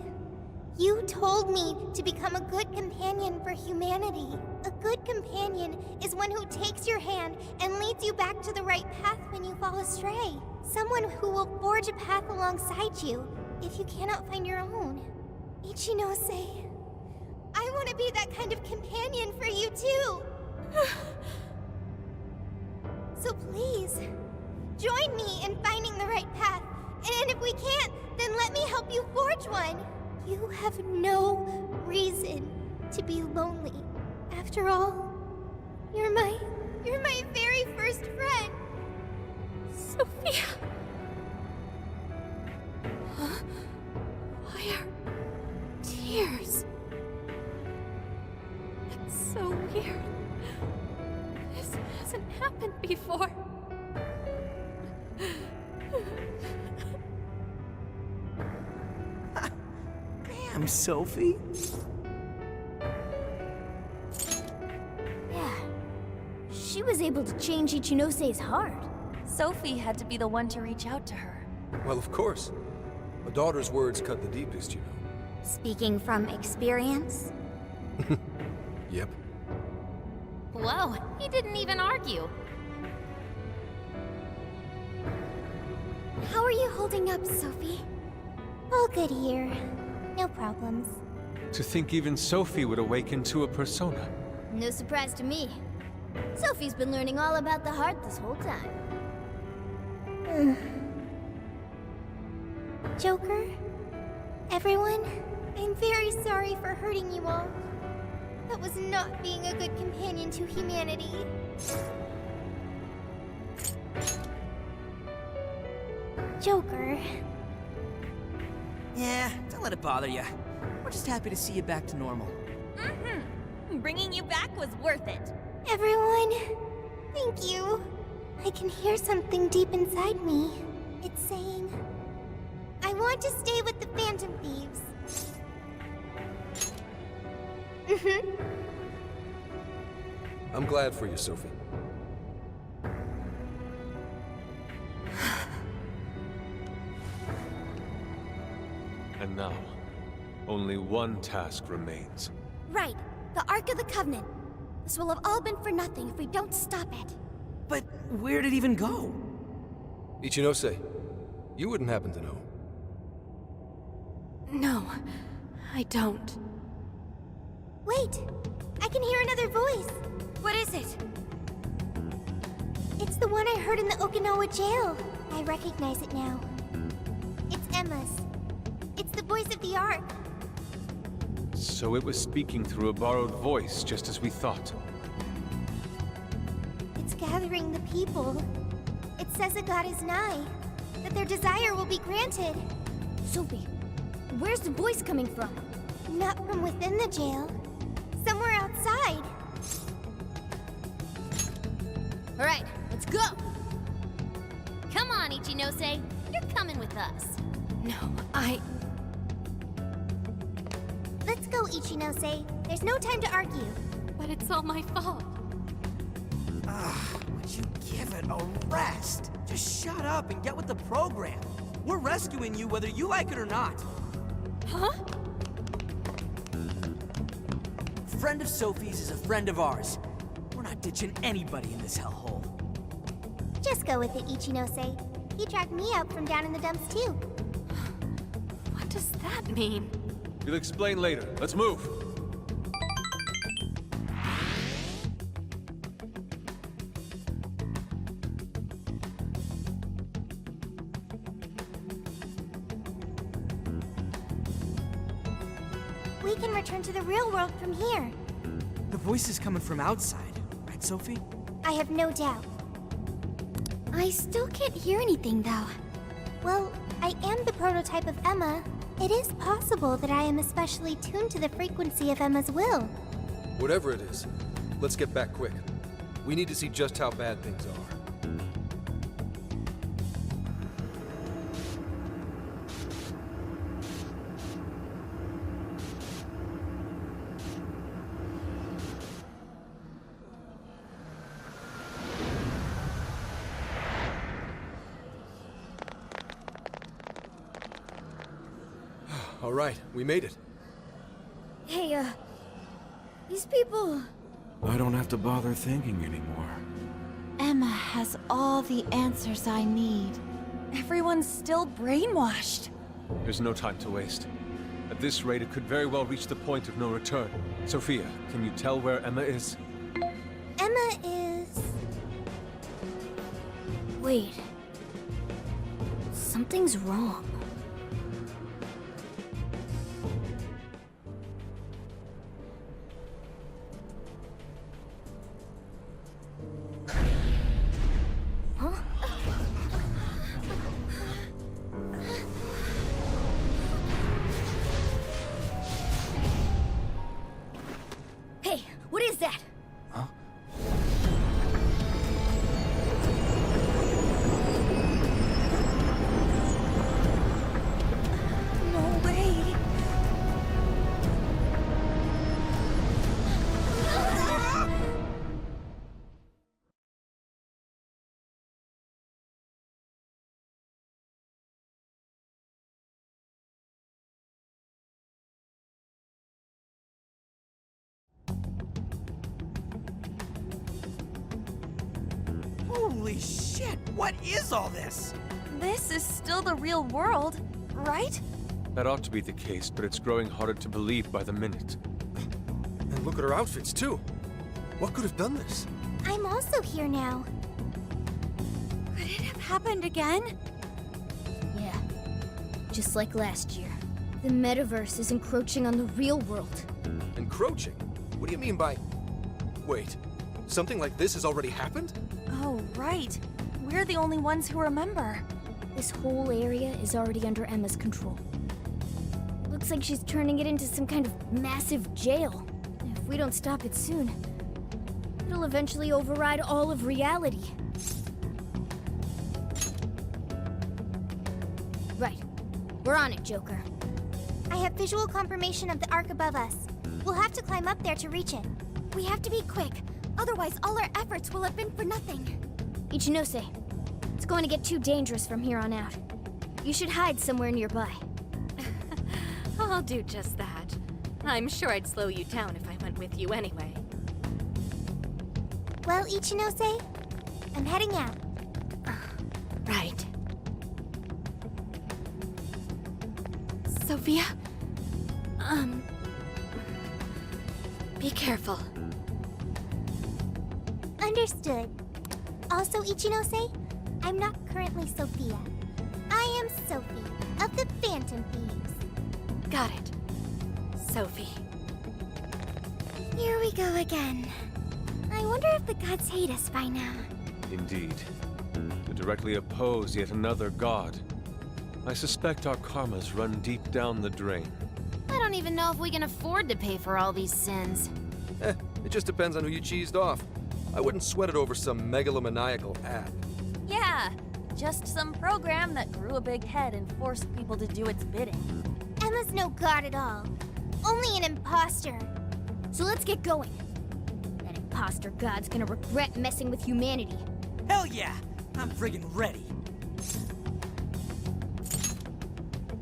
you told me to become a good companion for humanity. A good companion is one who takes your hand and leads you back to the right path when you fall astray. Someone who will forge a path alongside you if you cannot find your own. Ichinose, I want to be that kind of companion for you too. So please, join me in finding the right path. And if we can't, then let me help you forge one. You have no reason to be lonely. After all, you're my very first friend. Sophia! Huh? Why are tears? It's so weird. This hasn't happened before. Damn, Sophie. Yeah. She was able to change Ichinose's heart. Sophie had to be the one to reach out to her. Well, of course. A daughter's words cut the deepest, you know. Speaking from experience? Yep. Whoa, he didn't even argue. How are you holding up, Sophie? All good here. No problems. To think even Sophie would awaken to a persona. No surprise to me. Sophie's been learning all about the heart this whole time. Joker? Everyone? I'm very sorry for hurting you all. That was not being a good companion to humanity. Joker. Yeah, don't let it bother you. We're just happy to see you back to normal. Bringing you back was worth it. Everyone, thank you. I can hear something deep inside me. It's saying, I want to stay with the Phantom Thieves. I'm glad for you, Sophie. And now, only one task remains. Right, the Ark of the Covenant. This will have all been for nothing if we don't stop it. But where'd it even go? Ichinose, you wouldn't happen to know. No, I don't. Wait, I can hear another voice. What is it? It's the one I heard in the Okinawa jail. I recognize it now. It's Emma's. It's the voice of the Ark. So it was speaking through a borrowed voice, just as we thought. It's gathering the people. It says a god is nigh, that their desire will be granted. Sophie, where's the voice coming from? Not from within the jail. Somewhere outside. Alright, let's go! Come on, Ichinose. You're coming with us. No, go, Ichinose. There's no time to argue. But it's all my fault. Would you give it a rest? Just shut up and get with the program. We're rescuing you whether you like it or not. Huh? A friend of Sophie's is a friend of ours. We're not ditching anybody in this hellhole. Just go with it, Ichinose. He dragged me out from down in the dumps too. What does that mean? You'll explain later. Let's move. We can return to the real world from here. The voice is coming from outside, right, Sophie? I have no doubt. I still can't hear anything, though. Well, I am the prototype of Emma. It is possible that I am especially tuned to the frequency of Emma's will. Whatever it is, let's get back quick. We need to see just how bad things are. All right, we made it. Hey, these people... I don't have to bother thinking anymore. Emma has all the answers I need. Everyone's still brainwashed. There's no time to waste. At this rate, it could very well reach the point of no return. Sophia, can you tell where Emma is? Emma is... Wait. Something's wrong. Hey, what is that? Huh? No way. Holy shit, what is all this? This is still the real world, right? That ought to be the case, but it's growing harder to believe by the minute. And look at her outfits, too. What could have done this? I'm also here now. Could it have happened again? Yeah. Just like last year. The metaverse is encroaching on the real world. Encroaching? What do you mean by... Wait, something like this has already happened? Oh, right. We're the only ones who remember. This whole area is already under Emma's control. Looks like she's turning it into some kind of massive jail. If we don't stop it soon, it'll eventually override all of reality. Right. We're on it, Joker. I have visual confirmation of the arc above us. We'll have to climb up there to reach it. We have to be quick, otherwise all our efforts will have been for nothing. Ichinose, it's going to get too dangerous from here on out. You should hide somewhere nearby. I'll do just that. I'm sure I'd slow you down if I went with you anyway. Well, Ichinose, I'm heading out. Right. Sophia? Be careful. Understood. Also, Ichinose, I'm not currently Sophia. I am Sophie, of the Phantom Thieves. Got it. Sophie. Here we go again. I wonder if the gods hate us by now. Indeed. To directly oppose yet another god. I suspect our karmas run deep down the drain. I don't even know if we can afford to pay for all these sins. It just depends on who you cheesed off. I wouldn't sweat it over some megalomaniacal app. Yeah, just some program that grew a big head and forced people to do its bidding. Emma's no god at all. only an imposter. So let's get going. That imposter god's gonna regret messing with humanity. Hell yeah! I'm friggin' ready.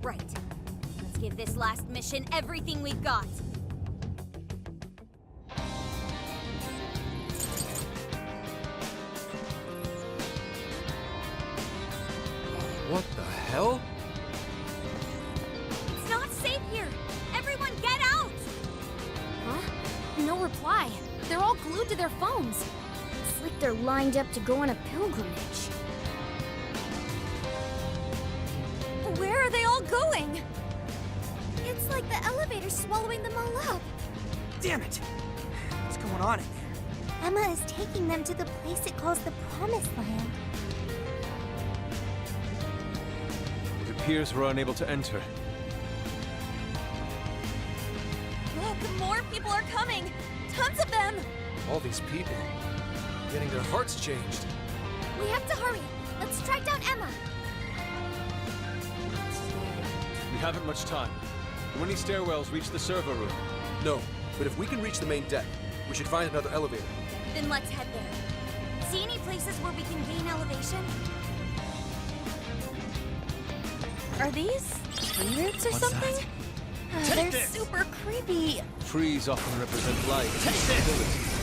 Right. Let's give this last mission everything we've got. What the hell? It's not safe here! Everyone get out! Huh? No reply. They're all glued to their phones. It's like they're lined up to go on a pilgrimage. Where are they all going? It's like the elevator's swallowing them all up. Damn it! What's going on in there? Emma is taking them to the place it calls the Promised Land. It appears we're unable to enter. Look, more people are coming! Tons of them! All these people. Getting their hearts changed. We have to hurry. Let's track down Emma. We haven't much time. Do any stairwells reach the server room? No, but if we can reach the main deck, we should find another elevator. Then let's head there. See any places where we can gain elevation? Are these tree roots or something? They're super creepy. Trees often represent life and stability.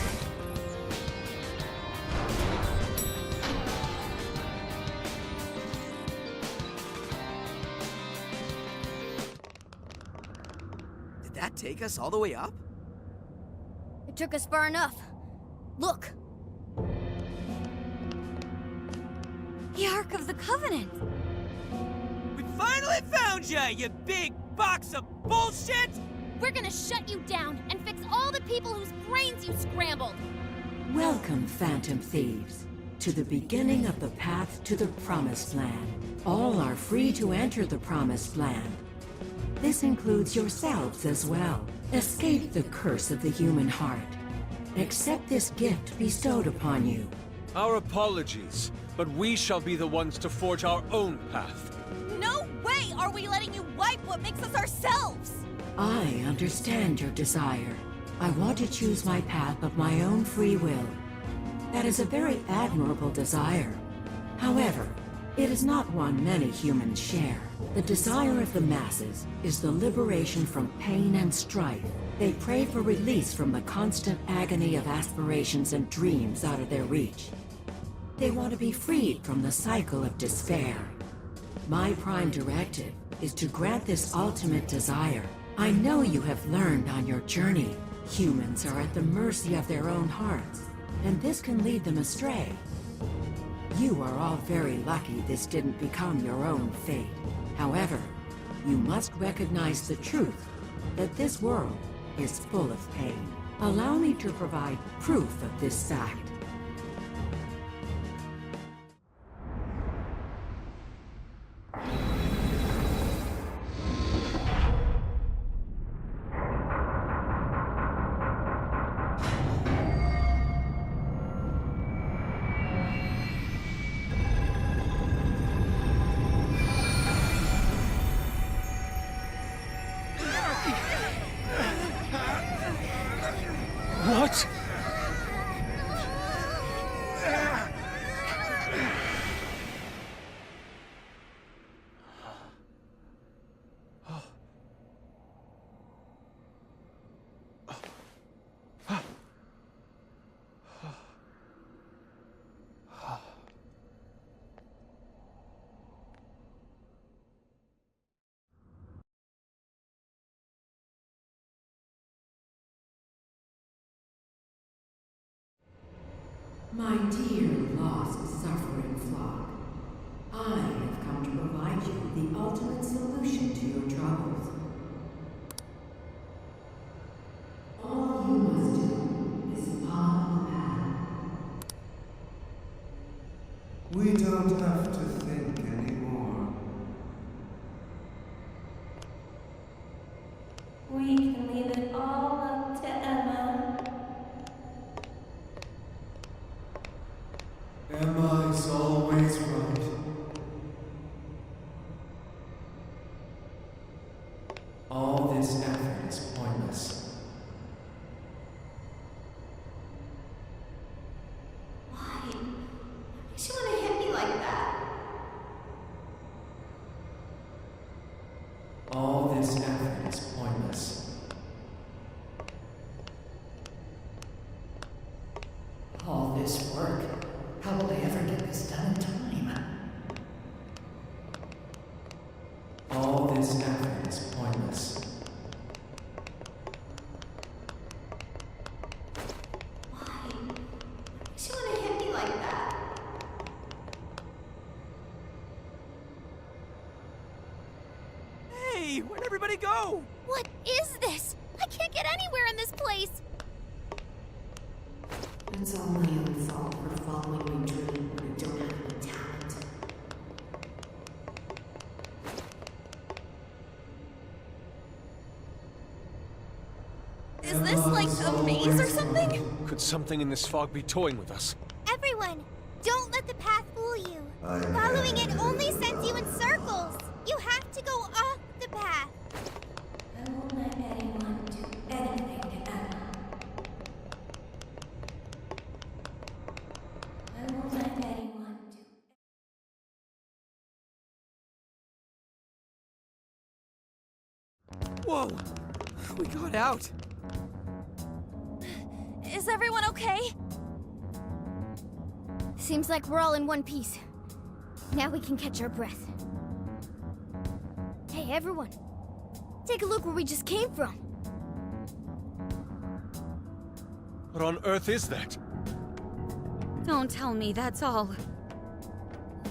Did that take us all the way up? It took us far enough. Look. The Ark of the Covenant. We finally found ya, you big box of bullshit! We're gonna shut you down and fix all the people whose brains you scrambled. Welcome, Phantom Thieves, to the beginning of the path to the Promised Land. All are free to enter the Promised Land. This includes yourselves as well. Escape the curse of the human heart. Accept this gift bestowed upon you. Our apologies, but we shall be the ones to forge our own path. No way are we letting you wipe what makes us ourselves! I understand your desire. I want to choose my path of my own free will. That is a very admirable desire. However, it is not one many humans share. The desire of the masses is the liberation from pain and strife. They pray for release from the constant agony of aspirations and dreams out of their reach. They want to be freed from the cycle of despair. My prime directive is to grant this ultimate desire. I know you have learned on your journey. Humans are at the mercy of their own hearts, and this can lead them astray. You are all very lucky this didn't become your own fate. However, you must recognize the truth that this world is full of pain. Allow me to provide proof of this fact. What? My dear lost suffering flock, I have come to provide you the ultimate solution to your troubles. All you must do is follow the path. We don't have to think anymore. We can leave it all up to Emma. Emma is always right. All this effort is pointless. What is this? I can't get anywhere in this place! It's only your fault for following your dream when you don't have any talent. Is this like a maze or something? Could something in this fog be toying with us? Everyone, don't let the path fool you. Following it only sends you in circles. You have to go off the path. I won't let anyone do anything to Emma. I won't let anyone do... Whoa! We got out! Is everyone okay? Seems like we're all in one piece. Now we can catch our breath. Hey, everyone. Take a look where we just came from. What on earth is that? Don't tell me that's all.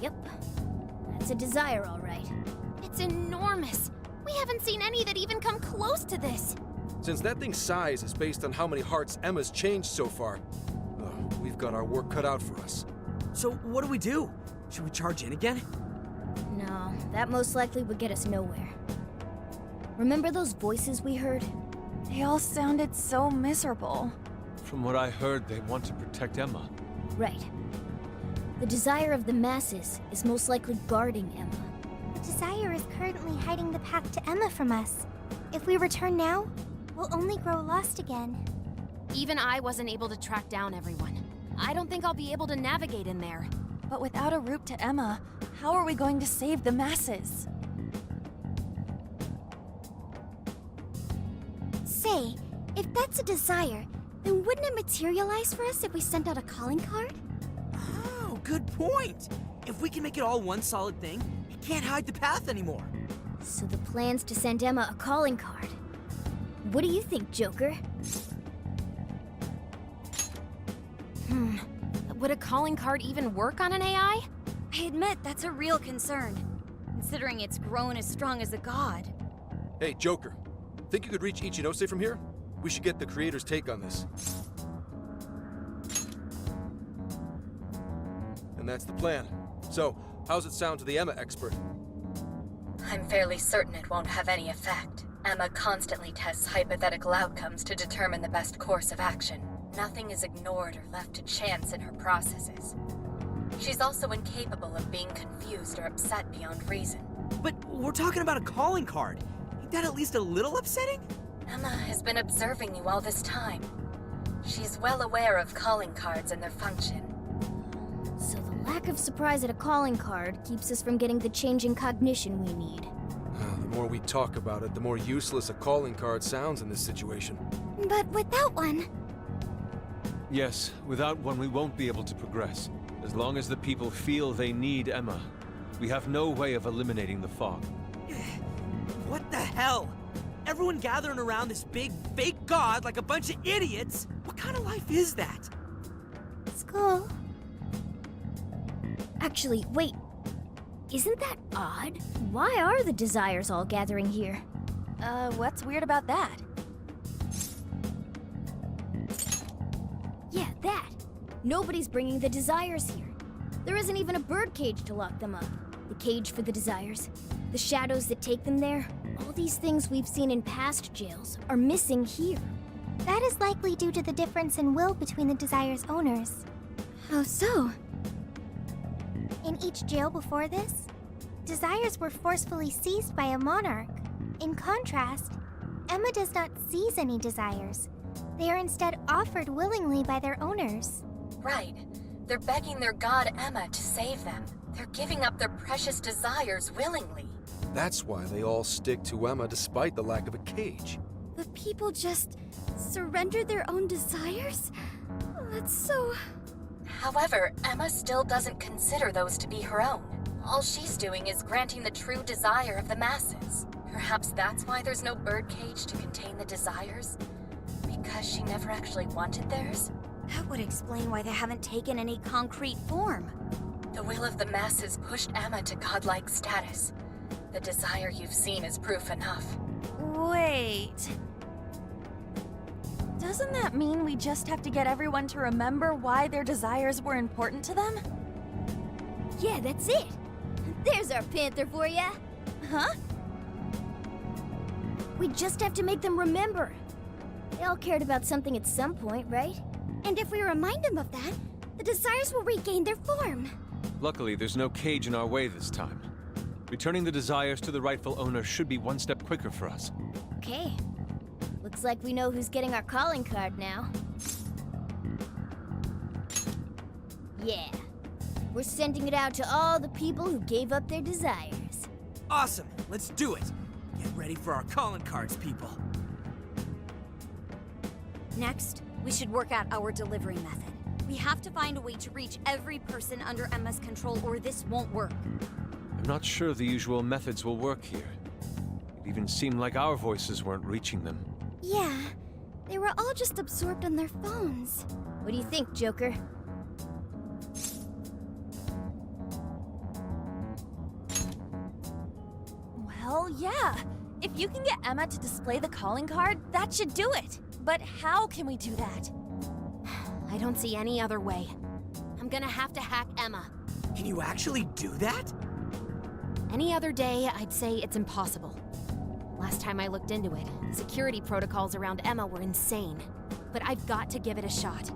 Yep. That's a desire, all right. It's enormous. We haven't seen any that even come close to this. Since that thing's size is based on how many hearts Emma's changed so far, we've got our work cut out for us. So what do we do? Should we charge in again? No, that most likely would get us nowhere. Remember those voices we heard? They all sounded so miserable. From what I heard, they want to protect Emma. Right. The desire of the masses is most likely guarding Emma. The desire is currently hiding the path to Emma from us. If we return now, we'll only grow lost again. Even I wasn't able to track down everyone. I don't think I'll be able to navigate in there. But without a route to Emma, how are we going to save the masses? Say, if that's a desire, then wouldn't it materialize for us if we sent out a calling card? Oh, good point! If we can make it all one solid thing, it can't hide the path anymore. So the plan's to send Emma a calling card. What do you think, Joker? Would a calling card even work on an AI? I admit that's a real concern, considering it's grown as strong as a god. Hey, Joker. Think you could reach Ichinose from here? We should get the creator's take on this. And that's the plan. So, how's it sound to the Emma expert? I'm fairly certain it won't have any effect. Emma constantly tests hypothetical outcomes to determine the best course of action. Nothing is ignored or left to chance in her processes. She's also incapable of being confused or upset beyond reason. But we're talking about a calling card. Ain't that at least a little upsetting? Emma has been observing you all this time. She's well aware of calling cards and their function. So the lack of surprise at a calling card keeps us from getting the change in cognition we need. The more we talk about it, the more useless a calling card sounds in this situation. But without one... Yes, without one we won't be able to progress. As long as the people feel they need Emma, we have no way of eliminating the fog. What the hell? Everyone gathering around this big, fake god like a bunch of idiots? What kind of life is that? School. Actually, wait. Isn't that odd? Why are the desires all gathering here? What's weird about that? Yeah, that. Nobody's bringing the desires here. There isn't even a bird cage to lock them up. The cage for the desires. The shadows that take them there. All these things we've seen in past jails are missing here. That is likely due to the difference in will between the desire's owners. How so? In each jail before this, desires were forcefully seized by a monarch. In contrast, Emma does not seize any desires. They are instead offered willingly by their owners. Right. They're begging their god Emma to save them. They're giving up their precious desires willingly. That's why they all stick to Emma despite the lack of a cage. The people just surrendered their own desires? That's so... However, Emma still doesn't consider those to be her own. All she's doing is granting the true desire of the masses. Perhaps that's why there's no birdcage to contain the desires? Because she never actually wanted theirs? That would explain why they haven't taken any concrete form. The will of the masses pushed Emma to godlike status. The desire you've seen is proof enough. Wait. Doesn't that mean we just have to get everyone to remember why their desires were important to them? Yeah, that's it. There's our panther for ya. Huh? We just have to make them remember. They all cared about something at some point, right? And if we remind them of that, the desires will regain their form. Luckily, there's no cage in our way this time. Returning the desires to the rightful owner should be one step quicker for us. Okay. Looks like we know who's getting our calling card now. Yeah. We're sending it out to all the people who gave up their desires. Awesome! Let's do it! Get ready for our calling cards, people. Next, we should work out our delivery method. We have to find a way to reach every person under Emma's control, or this won't work. I'm not sure the usual methods will work here. It even seemed like our voices weren't reaching them. Yeah, they were all just absorbed in their phones. What do you think, Joker? Well, yeah. If you can get Emma to display the calling card, that should do it. But how can we do that? I don't see any other way. I'm gonna have to hack Emma. Can you actually do that? Any other day, I'd say it's impossible. Last time I looked into it, the security protocols around Emma were insane. But I've got to give it a shot.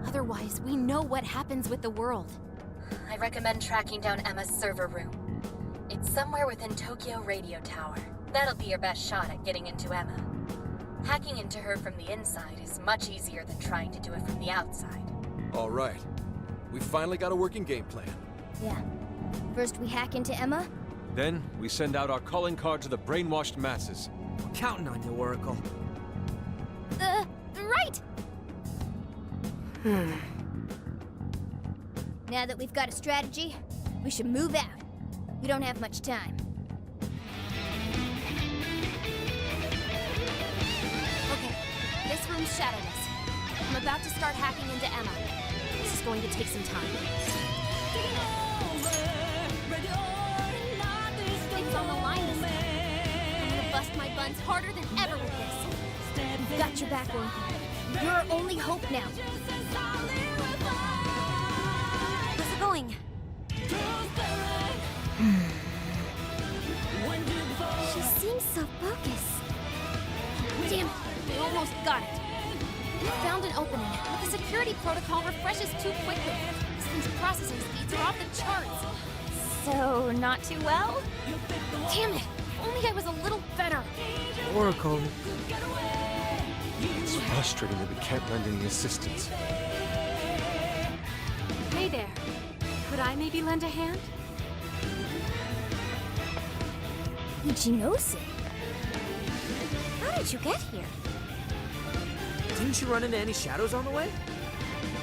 Otherwise, we know what happens with the world. I recommend tracking down Emma's server room. It's somewhere within Tokyo Radio Tower. That'll be your best shot at getting into Emma. Hacking into her from the inside is much easier than trying to do it from the outside. All right. We finally got a working game plan. Yeah. First we hack into Emma. Then, we send out our calling card to the brainwashed masses. I'm counting on you, Oracle. Right! Now that we've got a strategy, we should move out. We don't have much time. Okay, this room's shadowless. I'm about to start hacking into Emma. This is going to take some time. It's on the line this time. I'm gonna bust my buns harder than ever with this. Got your back, Oracle. You're our only hope now. How's it going? She seems so focused. Damn it, we almost got it. We found an opening, but the security protocol refreshes too quickly. This thing's processing speeds are off the charts. So, not too well? Damn it, if only I was a little better. Oracle. It's frustrating that we can't lend any assistance. Hey there. Could I maybe lend a hand? Ichinose? How did you get here? Didn't you run into any shadows on the way?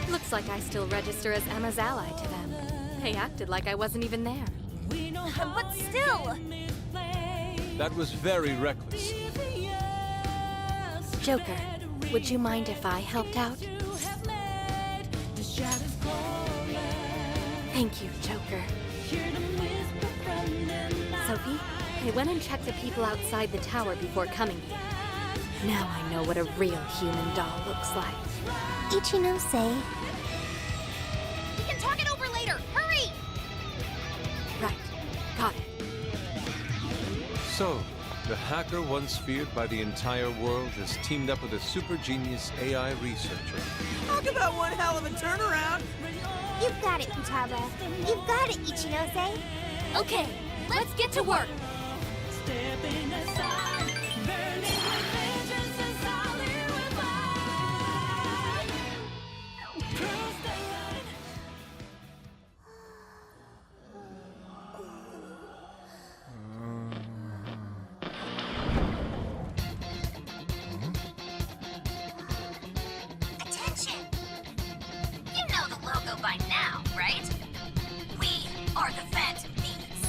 Looks like I still register as Emma's ally to them. They acted like I wasn't even there. But still! That was very reckless. Joker, would you mind if I helped out? Thank you, Joker. Sophie, I went and checked the people outside the tower before coming here. Now I know what a real human doll looks like. Ichinose. We can talk it over later! Hurry! Right. Got it. So, the hacker once feared by the entire world has teamed up with a super genius AI researcher. Talk about one hell of a turnaround! You've got it, Futaba. You've got it, Ichinose. Okay, let's get to work! Attention! You know the logo by now, right? We are the Phantom Thieves.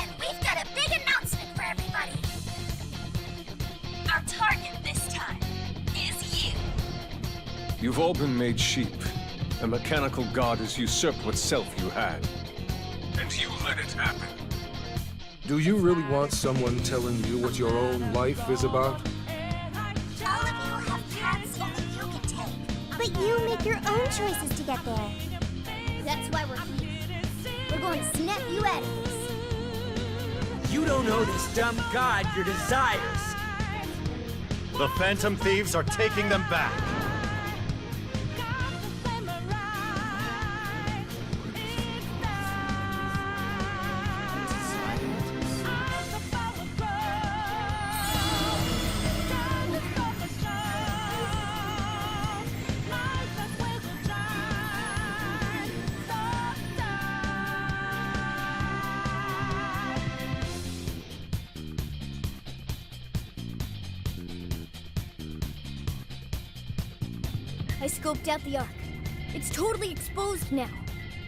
And we've got a big announcement for everybody. Our target this time is you. You've all been made sheep. A mechanical god has usurped what self you had. And you let it happen. Do you really want someone telling you what your own life is about? All of you have paths only you can take. But you make your own choices to get there. That's why we're here. We're going to snap you out of this. You don't owe this dumb god your desires. The Phantom Thieves are taking them back. I scoped out the Ark. It's totally exposed now.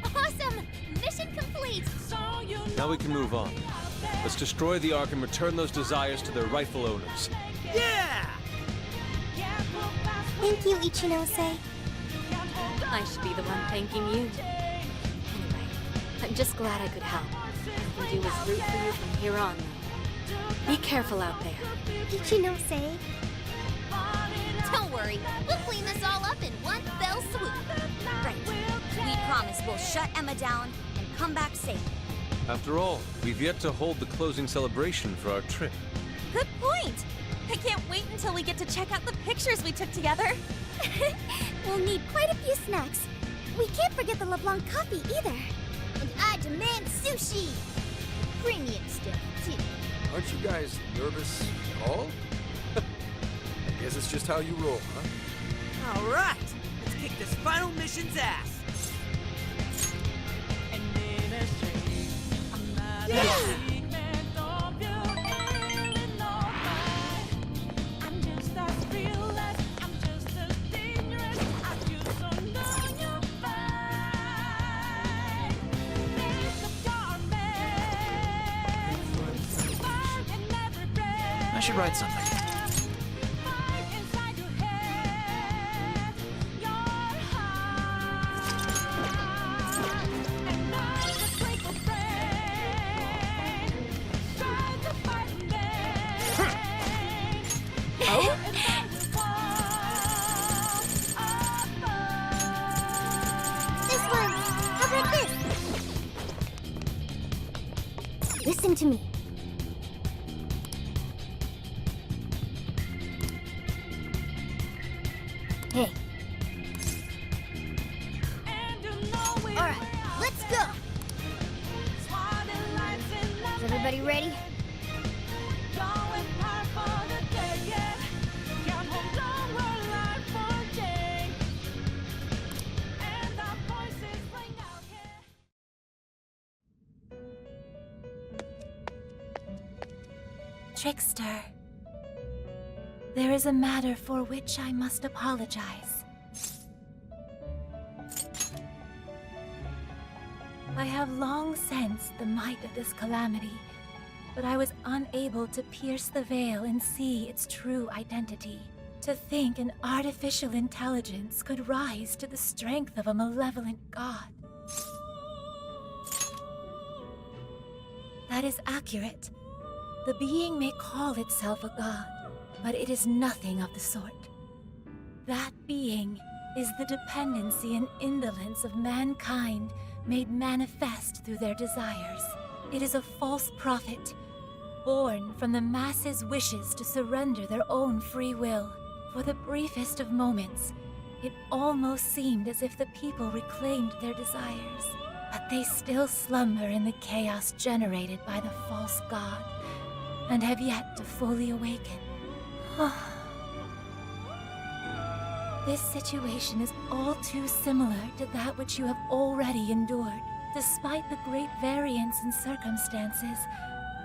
Awesome! Mission complete! Now we can move on. Let's destroy the Ark and return those desires to their rightful owners. Yeah! Thank you, Ichinose. I should be the one thanking you. Anyway, I'm just glad I could help. All I can do is root for you from here on, though. Be careful out there. Ichinose. Don't worry, we'll clean this all up in one fell swoop. Right. We promise we'll shut Emma down and come back safe. After all, we've yet to hold the closing celebration for our trip. Good point! I can't wait until we get to check out the pictures we took together. We'll need quite a few snacks. We can't forget the LeBlanc coffee either. And I demand sushi! Premium stuff, too. Aren't you guys nervous at all? I guess it's just how you roll, huh? All right, let's kick this final mission's ass. Yeah! I should write something. This one! How about this? Listen to me. Hey. Alright, let's go! Is everybody ready? Trickster, there is a matter for which I must apologize. I have long sensed the might of this calamity, but I was unable to pierce the veil and see its true identity. To think an artificial intelligence could rise to the strength of a malevolent god. That is accurate. The being may call itself a god, but it is nothing of the sort. That being is the dependency and indolence of mankind made manifest through their desires. It is a false prophet, born from the masses' wishes to surrender their own free will. For the briefest of moments, it almost seemed as if the people reclaimed their desires, but they still slumber in the chaos generated by the false god, and have yet to fully awaken. This situation is all too similar to that which you have already endured. Despite the great variance in circumstances,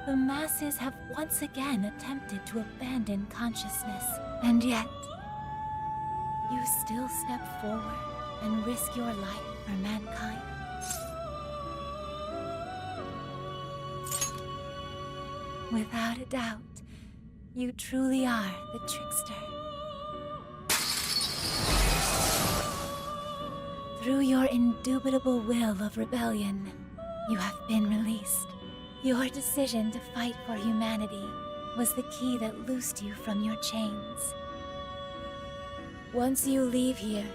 the masses have once again attempted to abandon consciousness. And yet, you still step forward and risk your life for mankind. Without a doubt, you truly are the trickster. Through your indubitable will of rebellion, you have been released. Your decision to fight for humanity was the key that loosed you from your chains. Once you leave here,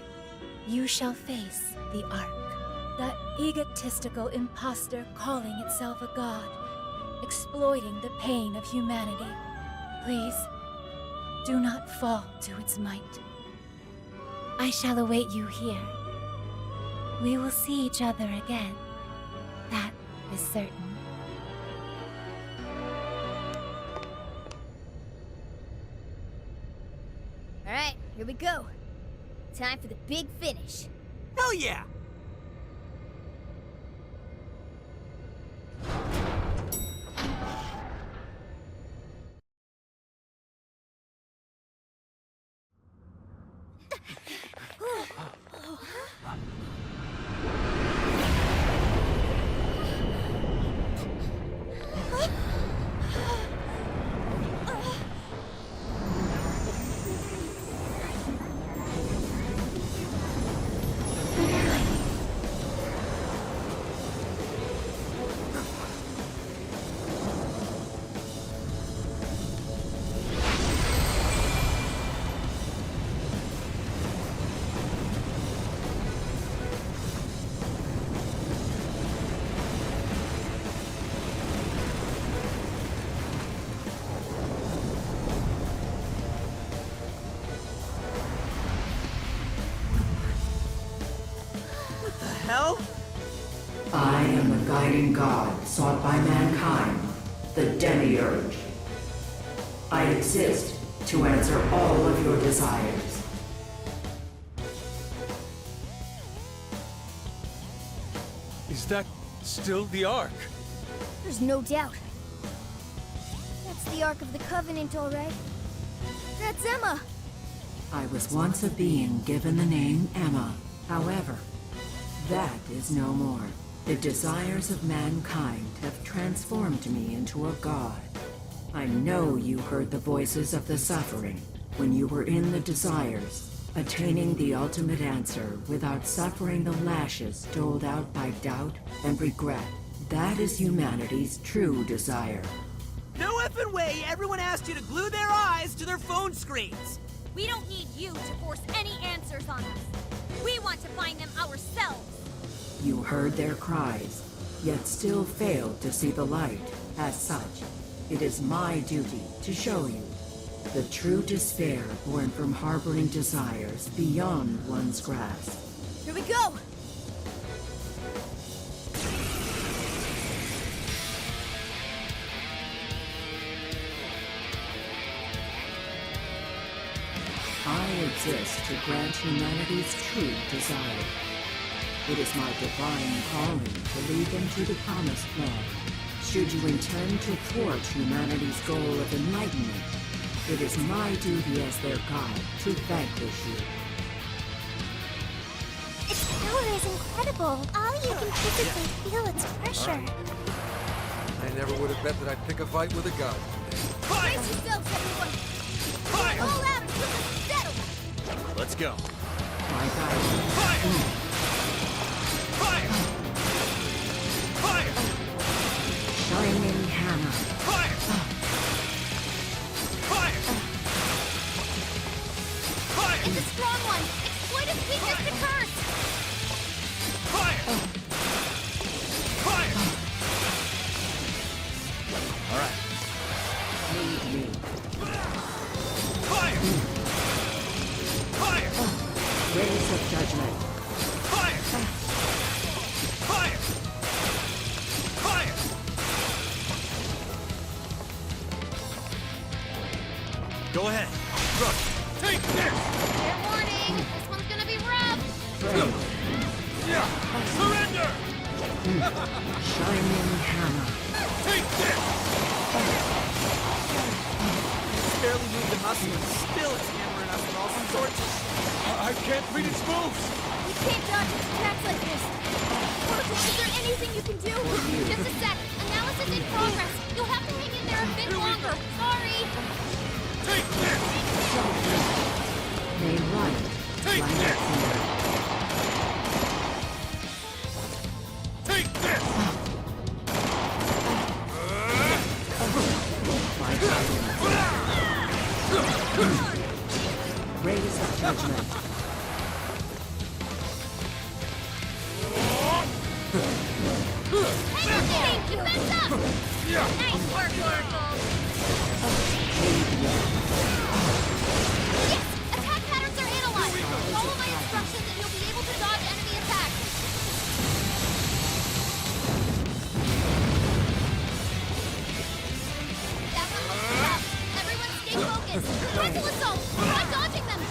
you shall face the Ark. That egotistical imposter calling itself a god, exploiting the pain of humanity. Please, do not fall to its might. I shall await you here. We will see each other again. That is certain. Alright, here we go. Time for the big finish. Hell yeah! Hell? I am the guiding god sought by mankind, the demiurge. I exist to answer all of your desires. Is that still the Ark? There's no doubt. That's the Ark of the Covenant, all right. That's Emma. I was once a being given the name Emma. However, that is no more. The desires of mankind have transformed me into a god. I know you heard the voices of the suffering when you were in the desires, attaining the ultimate answer without suffering the lashes doled out by doubt and regret. That is humanity's true desire. No effing way everyone asked you to glue their eyes to their phone screens! We don't need you to force any answers on us. We want to find them ourselves. You heard their cries, yet still failed to see the light. As such, it is my duty to show you the true despair born from harboring desires beyond one's grasp. Here we go! I exist to grant humanity's true desire. It is my divine calling to lead them to the promised land. Should you intend to thwart humanity's goal of enlightenment, it is my duty as their god to vanquish you. Its power is incredible. All you can physically feel its pressure. I never would have bet that I'd pick a fight with a god. Brace yourselves, everyone! All out until it's settled! Let's go. My guide. Shining hammer. It's a strong one! Exploit its weakness to curse! All right. Lead me. Rays of judgment. Go ahead. Look. Take this! Fair warning! This one's gonna be rough! Surrender! Shining hammer. Take this! It's barely moved the muscle and still it's hammering us with all sorts of... I can't read its moves! You can't dodge its attacks like this! Archus, is there anything you can do? Just a sec. Analysis in progress. You'll have to hang in there a bit longer. Sorry! Take this! May right. Take this! Take this! Rays of judgment. Thank you, messed up! Nice work, Oracle! Yes! Attack patterns are analyzed! Follow my instructions and you'll be able to dodge enemy attacks! That one looks tough! Everyone stay focused! Frontal assault! Try dodging them!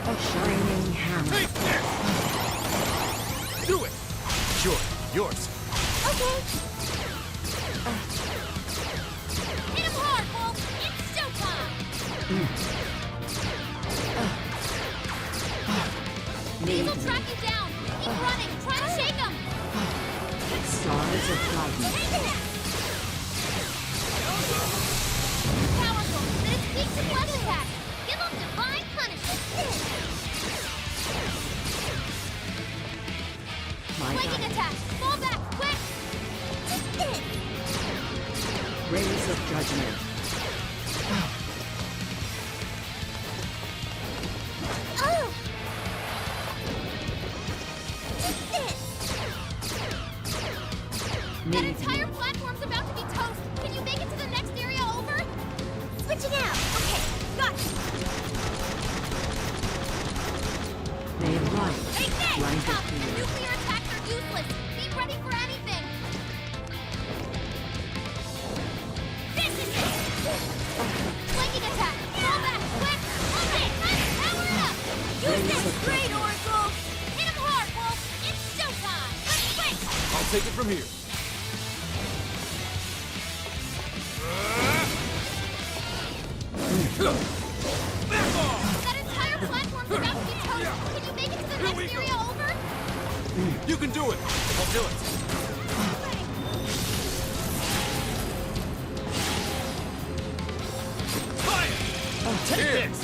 A shining hammer. Do it! Sure, yours. Okay! Hit him hard, Wolf! It's showtime! These will track you down! Keep running! Try to shake him! Stars of lightning. Powerful, but it's weak to flesh attack! Give him divine punishment! Flanking attack! Fall back, quick! Rays of judgment. Oh! That entire platform's about to be toast! Can you make it to the next area over? Switching out! Okay, got it! They run. Hey, Nick! Blind Stop! of fear. Nuclear attacks are useless! Be ready for anything! This is it! Flanking attack! Fall back, quick! Okay, power it up! Use this! Great, Oracle! Hit him hard, Wolf! It's showtime! Quick! I'll take it from here. That entire platform's about to be toast! Can you make it to the next area over? You can do it. I'll do it. Fire! Take Here. this!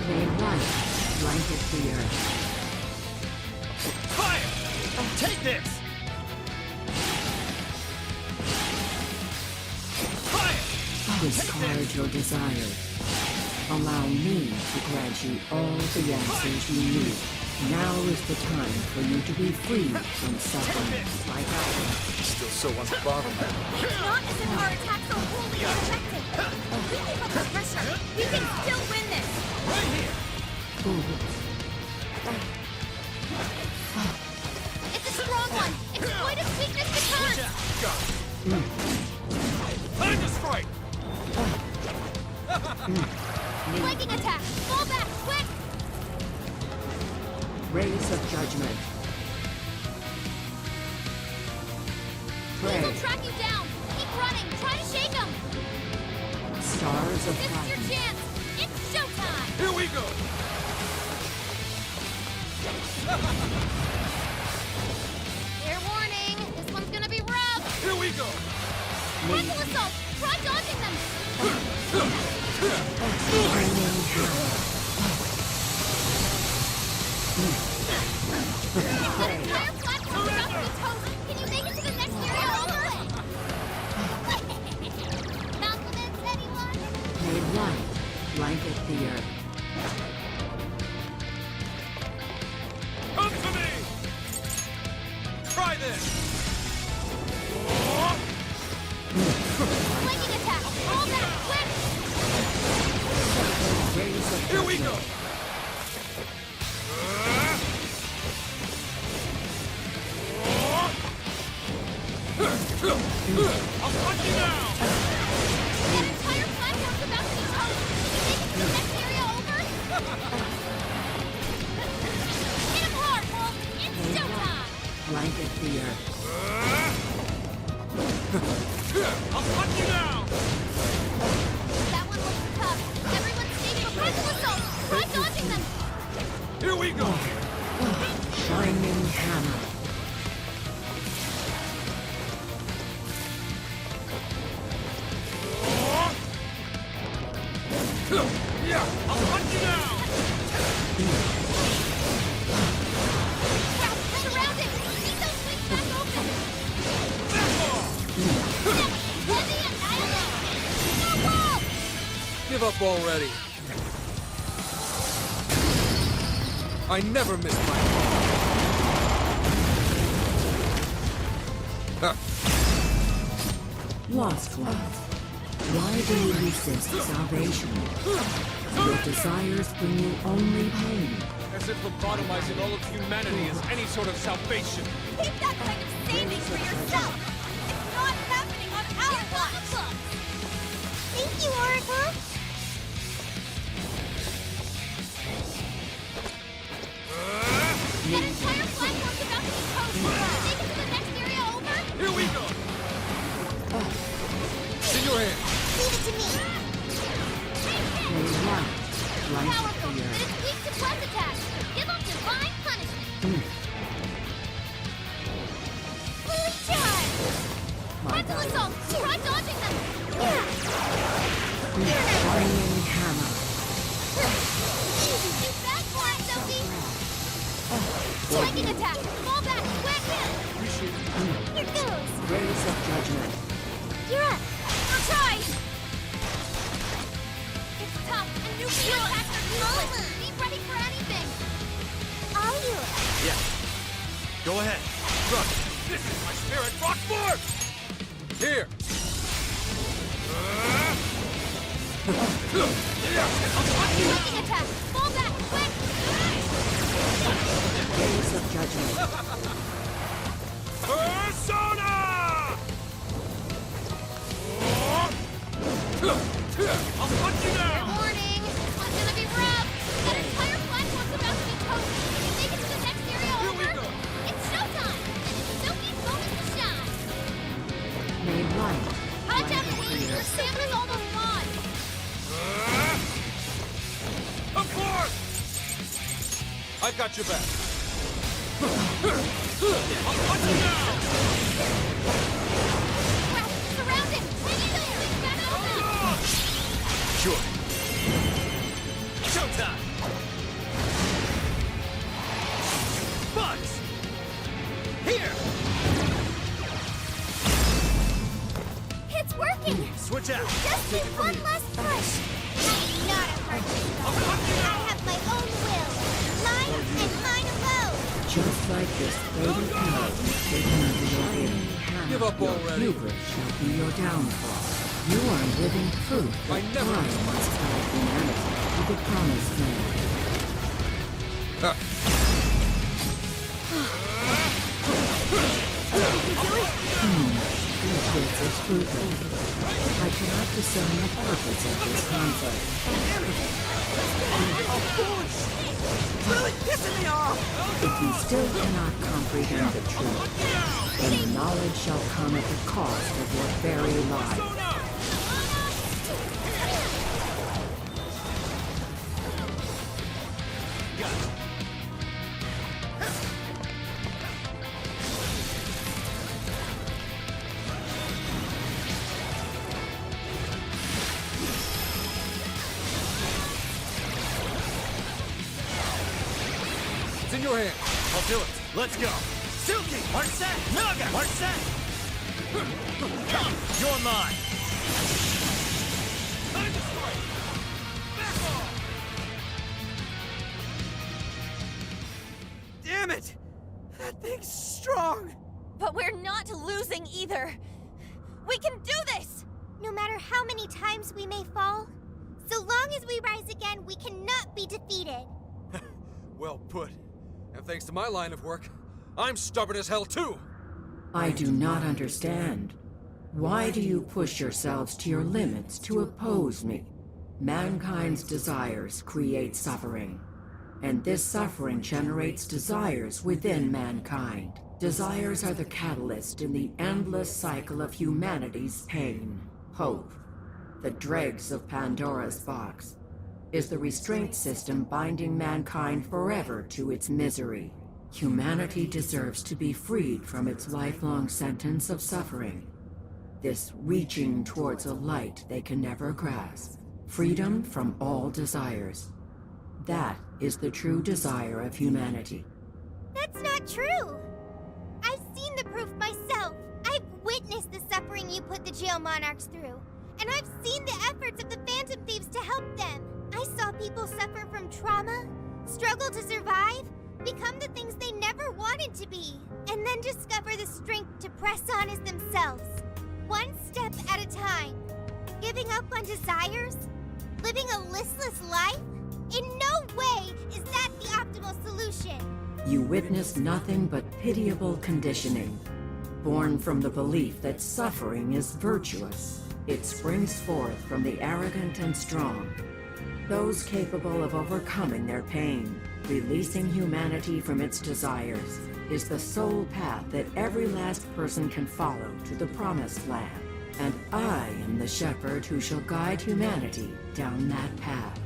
They run. Blanket the earth. Fire! Take this! Fire! Discard your desires. Allow me to grant you all the answers you need. Now is the time for you to be free from suffering. Like Avalon. Still so wants to bother me. It's not as if our attacks are wholly unaffected. We keep up the pressure. We can still win this. Right here! It's a strong one. Exploit its weakness to turn. Got it. Time to strike! Flanking attack. Fall back, quick. Rays of judgment. These will Pray. track you down. Keep running. Try to shake them. Stars of This is your lightning. chance. It's showtime. Here we go. Fair warning. This one's gonna be rough. Here we go. Frontal assault. Try dodging them. Shining hammer. That entire platform's about to be toast. Can you make it to the next area over? Compliments, anyone? They run. Blanket the earth. Come to me! Try this! Flanking attack. Fall back, quick. Rays of Here we go. I'll punch you down! That entire platform's about to be toast. Can you make it to the next area over? Hit him hard, Wolf. It's showtime. Blanket the earth. I'll punch you down! That one looks tough. Everyone stay for frontal assault. Try dodging them. Here we go. Shining hammer. Yeah, I'll punch you down! Wow, surrounded. Keep those wings back open. Back off! Heavy annihilation. No wall. Give up already. I never miss my call. Lost one. Why do you resist salvation? Your desires bring you only pain. As if lobotomizing all of humanity is any sort of salvation. Keep that kind of saving for yourself! It's not happening on our watch! Thank you, Oracle. That entire platform's about to be toast. Take it to the next area, over? Here we go! It's in your hand. Leave it to me. Powerful, but it's weak to plus attacks. Give them divine punishment. Fully charged! Pretzel assault! Try dodging them! Shining hammer. You bad for it, Sophie! Striking attack! Fall back! Whack him! Here goes. Rays of judgment. You're up. I'll try! It's tough, and nuclear attacks are useless! Be ready for anything! I'll do it. Yeah. Go ahead. Run. This is my spirit, rock force! Here. Striking attack! Fall back! Quick! Rays of judgment. Persona! I'll punch you now! Warning! It's gonna be rough! That entire platform's about to be toast! Can you make it to the next area, over? It's showtime! And it's Sophie's moment to shine! Made light. Watch out, please! Your stamina's almost gone! Of course! I've got your back. I'll punch you now! Crap! Surrounded! Hang in there! Back over! Sure. Showtime! Buzz! Here! It's working. Switch out! Just need one last push. I'm not a person. I have my own will. Mine and mine alone. Just like this fatal power taken under your very hand. Give up already. Your hubris shall be your downfall. You are living proof that time must guide humanity to the promised land. This is fruitless. I cannot discern the purpose of this conflict. Really pissing me off! If you still cannot comprehend the truth, then the knowledge shall come at the cost of your very life. It's in your hand. I'll do it. Let's go. Suki! Marset! Naga! Marset! You're mine! Time to strike! Back off! Damn it! That thing's strong! But we're not losing either. We can do this! No matter how many times we may fall, so long as we rise again, we cannot be defeated. Well put. And thanks to my line of work, I'm stubborn as hell too! I do not understand. Why do you push yourselves to your limits to oppose me? Mankind's desires create suffering, and this suffering generates desires within mankind. Desires are the catalyst in the endless cycle of humanity's pain. Hope, the dregs of Pandora's box, is the restraint system binding mankind forever to its misery. Humanity deserves to be freed from its lifelong sentence of suffering. This reaching towards a light they can never grasp. Freedom from all desires. That is the true desire of humanity. That's not true! I've seen the proof myself. I've witnessed the suffering you put the jail monarchs through. And I've seen the efforts of the Phantom Thieves to people suffer from trauma, struggle to survive, become the things they never wanted to be, and then discover the strength to press on as themselves, one step at a time. Giving up on desires? Living a listless life? In no way is that the optimal solution. You witness nothing but pitiable conditioning. Born from the belief that suffering is virtuous, it springs forth from the arrogant and strong. Those capable of overcoming their pain, releasing humanity from its desires, is the sole path that every last person can follow to the promised land. And I am the shepherd who shall guide humanity down that path.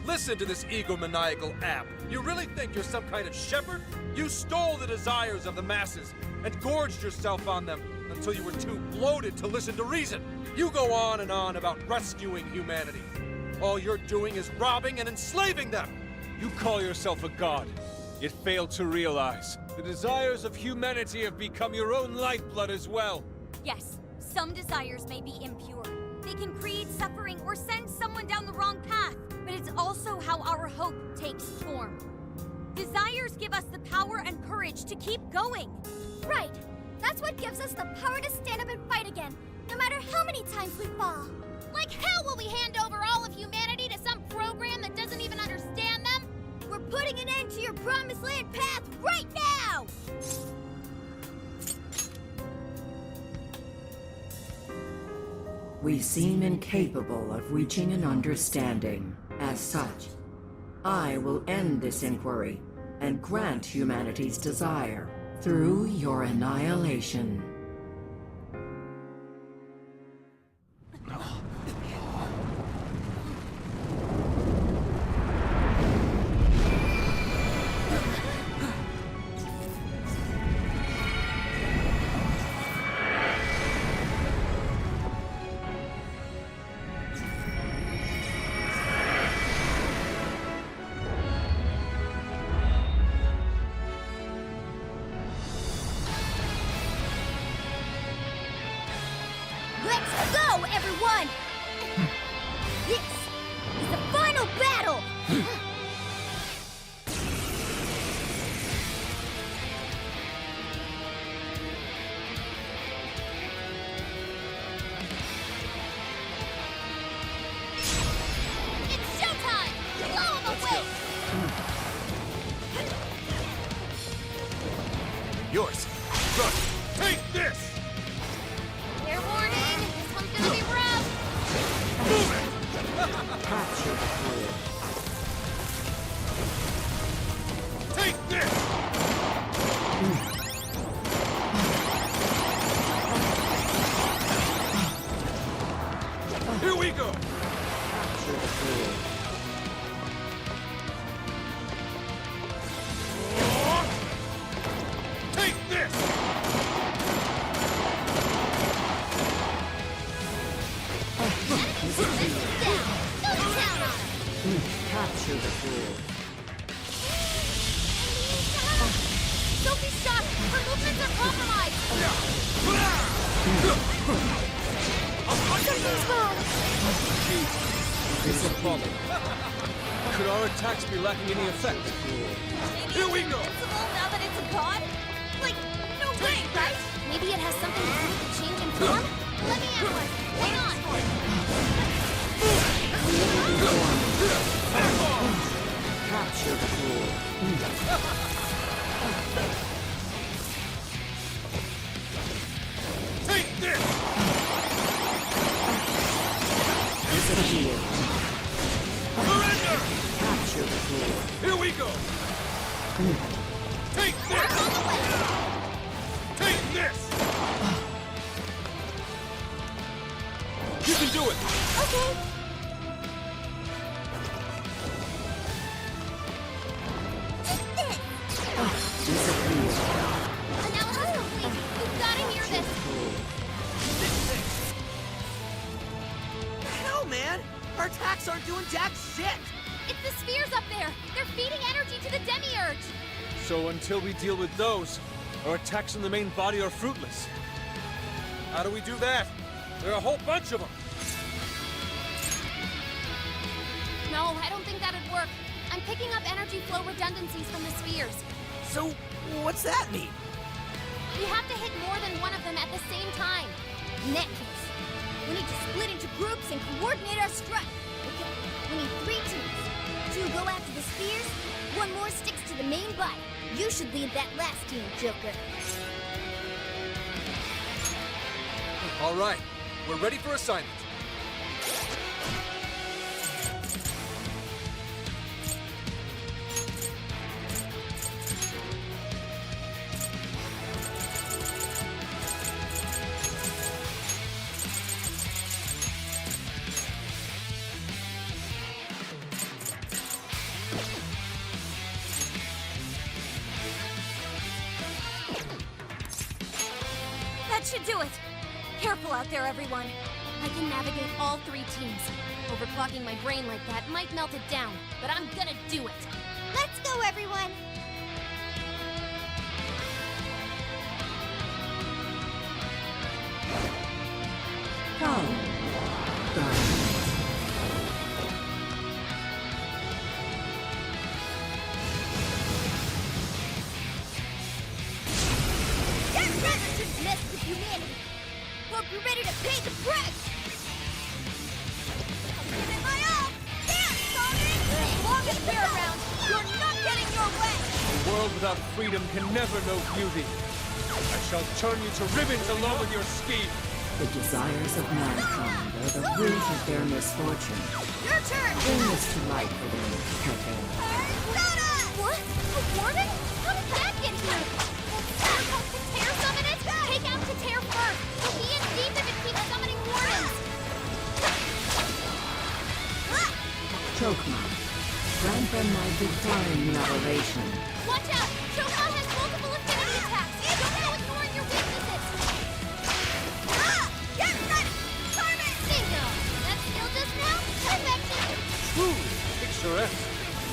Listen to this egomaniacal app. You really think you're some kind of shepherd? You stole the desires of the masses and gorged yourself on them until you were too bloated to listen to reason. You go on and on about rescuing humanity. All you're doing is robbing and enslaving them. You call yourself a god, yet fail to realize the desires of humanity have become your own lifeblood as well. Yes, some desires may be impure. They can create suffering or send someone down the wrong path, but it's also how our hope takes form. Desires give us the power and courage to keep going. Right. That's what gives us the power to stand up and fight again, no matter how many times we fall. Like hell will we hand over all of humanity to some program that doesn't even understand them? We're putting an end to your promised land path right now! We seem incapable of reaching an understanding. As such, I will end this inquiry and grant humanity's desire through your annihilation. Let's go, everyone! This is the final battle! It's showtime! Blow 'em away! Yours. Good. Take this! Fair warning, this one's gonna be rough! Capture the fluid. Take this! Here we go! Capture the fluid. Take this! Capture the fluid. Sophie's shot! Her movements are compromised! Something's wrong! It's a problem. Could our attacks be lacking any effect? Here we go! Invincible now that it's a god? Like, no way, right? Maybe it has something to do with the change in form? Let me analyze. Hang on! Capture the fluid. Take this! Disappear. Surrender! Capture the fluid. Here we go! Take this! Take this! You can do it! Okay. Disappear. Analysis complete. You've gotta hear this. Hell, man! Our attacks aren't doing jack shit! It's the spheres up there. They're feeding energy to the demiurge. So until we deal with those, our attacks on the main body are fruitless. How do we do that? There are a whole bunch of them. Now No, I don't think that'd work. I'm picking up energy flow redundancies from the spheres. So, what's that mean? We have to hit more than one of them at the same time. In that case, we need to split into groups and coordinate our strike. Okay, we need 3 teams. 2 go after the spheres, 1 more sticks to the main body. You should lead that last team, Joker. All right, we're ready for assignment. That should do it. Careful out there, everyone. I can navigate all 3 teams. Overclocking my brain like that might melt it down, but I'm gonna do it. Let's go, everyone! Come, That rather should mess with humanity. Hope you're ready to pay the price. I'm giving my all. Dance, Solomon! As long as we're around, you're not getting your way! A world without freedom can never know beauty. I shall turn you to ribbons along with your scheme. the desires of mankind are the root of their misfortune. Your turn! Bring this to light for them, Pepe. What? A warning? How did that get here? Will help Kater summon it? Take out Kater first, so he and Demon can keep summoning wardens. Chokma, grant them my divine revelation. Watch out! Chokma has multiple affinity attacks. Don't go ignoring your weaknesses. Get ready! Carmen! Bingo! That skill just now? Perfection! Truly picturesque.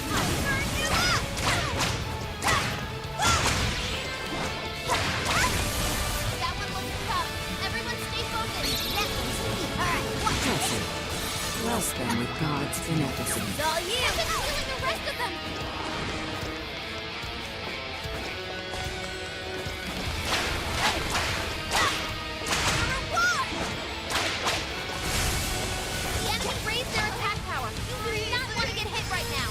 I'll burn you up! That one looks tough. Everyone stay focused. That one's me. Alright, watch Bless this. it. Bless them with God's beneficence. It's all you! I've been stealing the rest of them. The enemy raised their attack power. You do not want to get hit right now.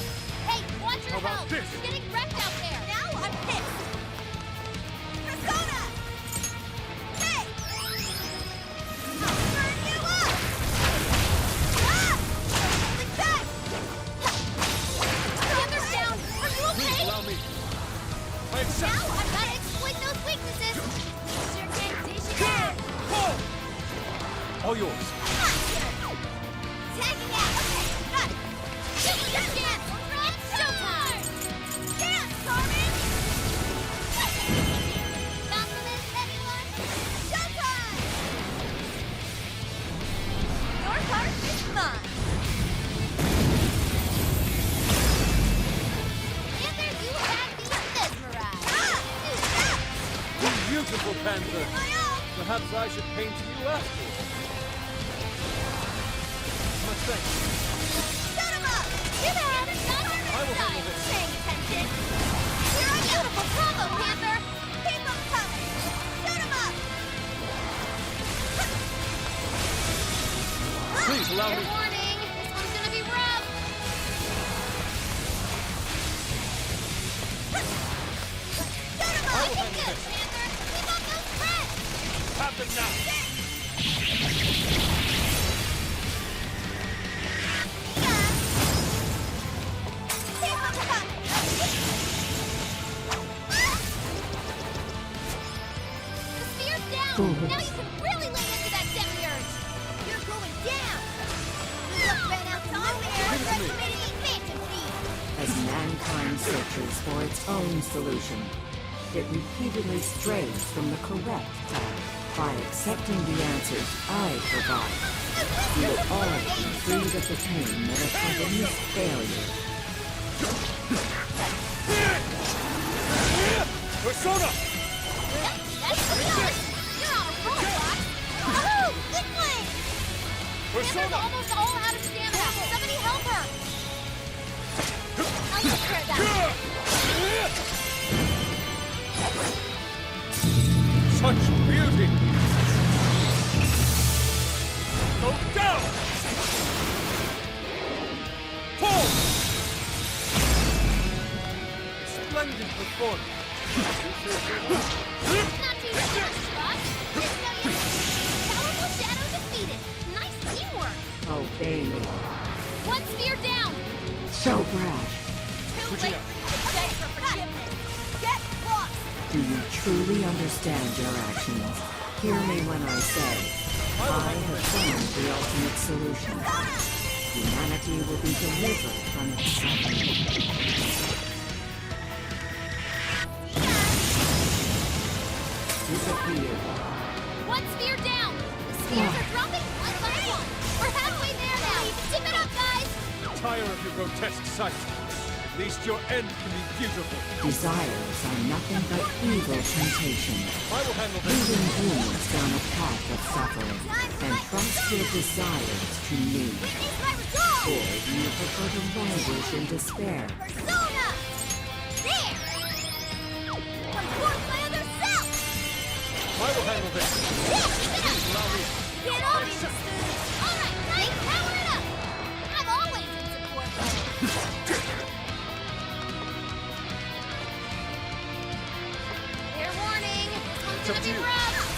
Hey, watch your How about health. this? You're getting wrecked out there. Now I'm pissed! Persona! Hey! I'll burn you up! Ah! The cut! The other's down. Are you Please okay? allow me. I accept. Now I've got to exploit those weaknesses. Sure can dish it out! Pull! All yours. Tagging out! Okay, got it! This is your chance. It's showtime. Dance, Carmen! Compliments, anyone? Showtime! Your heart is mine. Panther, you have me mesmerized. Beautiful Panther. Perhaps I should paint you after. Much thanks. Shut him up! Give out. I will handle this. Paying attention! You're a beautiful combo, Panther. Keep him coming! Shut him up! Please allow Fair me. warning. This one's gonna be rough. Shut him I up! will handle this. Panther, keep up those threats. Have them now. Keep him coming! The spear's down. Fools. Now you can really lay into that demiurge. You're going down! You just ran out to nowhere! Give it to me. Underestimating phantom thief! As mankind searches for its own solution, it repeatedly strays from the correct path. By accepting the answers I provide, you will all be freed of the pain that accompanies failure. Persona! That's the yours. You're on a roadblock. Oh, good one! Panther's Persona! almost all out of stamina. Somebody help her. splendid performance. Not too much, Boss. Just so you know, powerful shadow defeated. Nice teamwork. Obey me. One sphere down. So brash. Too late for you to beg for forgiveness. Get lost. Do you truly understand your actions? Hear me when I say, I have found the ultimate solution. Humanity will be delivered from its suffering. Disappear. One sphere down. The spheres are dropping one by one. We're halfway there now. Keep it up, guys. Tire of your grotesque sight. At least your end can be beautiful. Desires are nothing but evil temptations. I will handle this. Leading humans down a path of suffering. Entrust your desires to me. Or do you prefer to languish in despair? Persona! There! I'm forth my other self! I will handle this. Please allow me. Get on it! Alright, Knight, power it up! I'm always in support. Fair warning, this one's gonna be rough.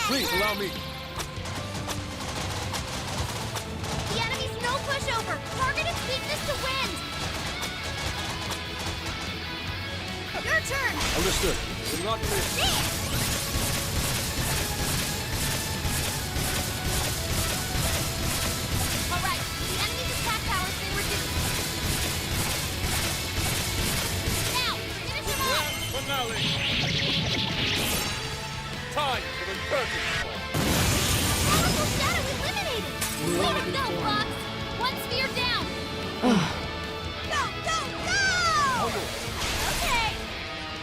Please allow me. The enemy's no pushover. Target its weakness to wind. Your turn. Understood. Do not miss. All right. The enemy's attack power's been reduced. Now, finish him off. Finale. Time for the curtain. Powerful shadow eliminated. Way to go, Fox. One sphere down. Go, go, go! Okay.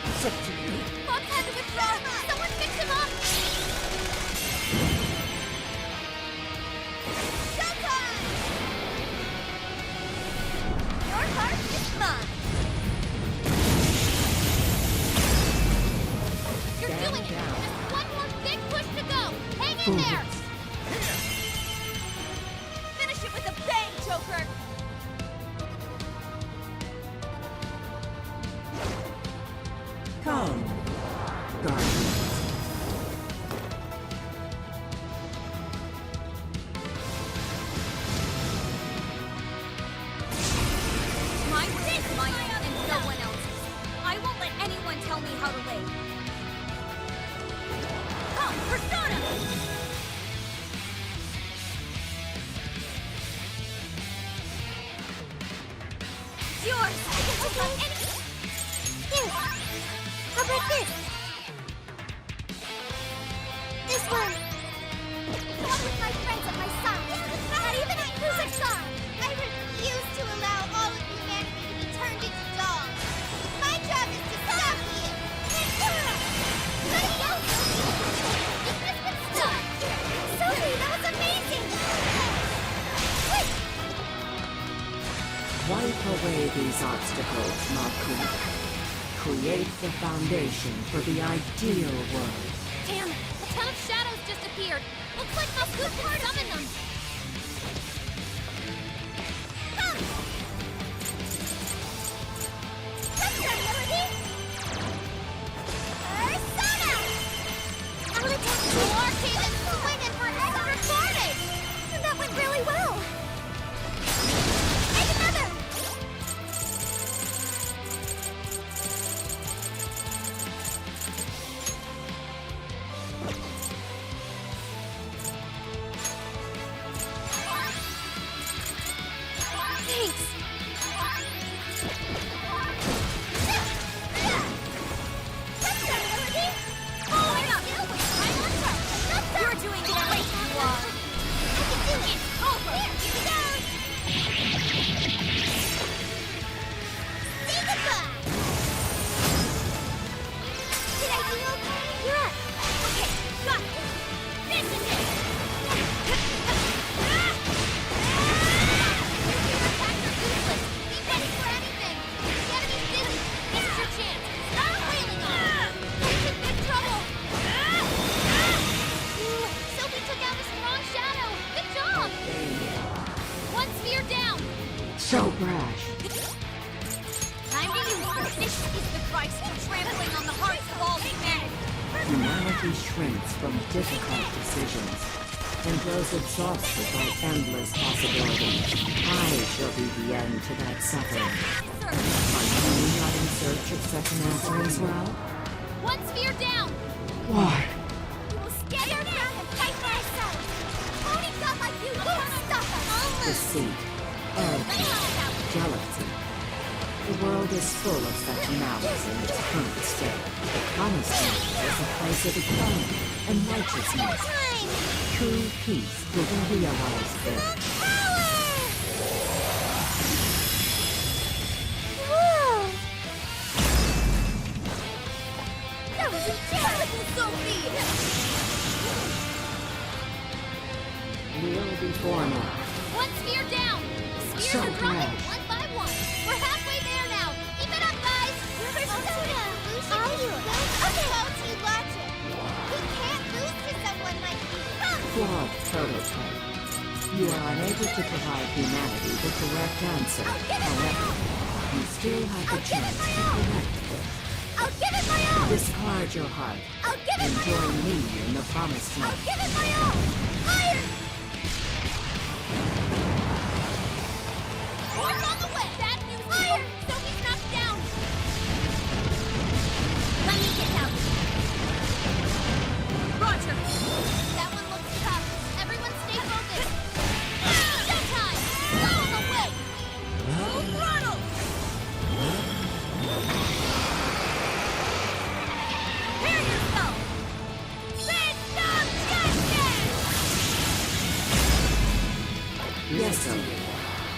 It's up to you. Fox had to withdraw. Someone fix him up. Showtime! Your heart is mine. You're doing it. Just one more big push to go. Hang in there. Finish it with a bang, Joker. Come, Garb. My way is my own and no one else's. I won't let anyone tell me how to live. Come, Persona! It's yours! I can take on any... Here! How about this? This one! Not with my friends at my side. Not even a Musou-san! I refuse to allow all of humanity to be turned into dolls. My job is to stop you! Let's go, Sophie! You've just been stuck! Sophie, that was amazing! Wait! Wipe away these obstacles, Maku. Create the foundation for the ideal world. Damn it! A ton of shadows just appeared. Looks like Musou can summon them. I'll attack the arcade and swing it for extra carnage! And that went really well! Take another! So brash. Time to use this. This is the price for trampling on the hearts of all humanity. Humanity shrinks from difficult decisions and grows exhausted by endless possibilities. I shall be the end to that suffering. Are you not in search of such an answer as well? One sphere down. Why? We will stand our ground and fight for ourselves. Only God like you won't stop us. Deceit, arrogance, jealousy. The world is full of such malice in its current state. The promised land is a place of equality and righteousness. True peace will be realized there. Whoa! That was incredible, Sophie! Kneel before me. One sphere down. Spheres So are dropping brash. one by one. We're halfway there now. Keep it up, guys. We're still gonna lose to you. Okay, OT logic. We can't lose to someone like you. Flawed prototype. You are unable to provide humanity the correct answer. However, you still have the chance to correct this. I'll give it my all. Discard your heart I'll give it and my join all. me in the promised land. I'll give it my all. Fire! Horse on the way. Bad news. Fire! Sophie's knocked down. Let me get out. Roger. That one looks tough. Everyone stay focused. Showtime! Go on the way! Full throttle! Prepare yourself! Big dog justice! Yes, sir.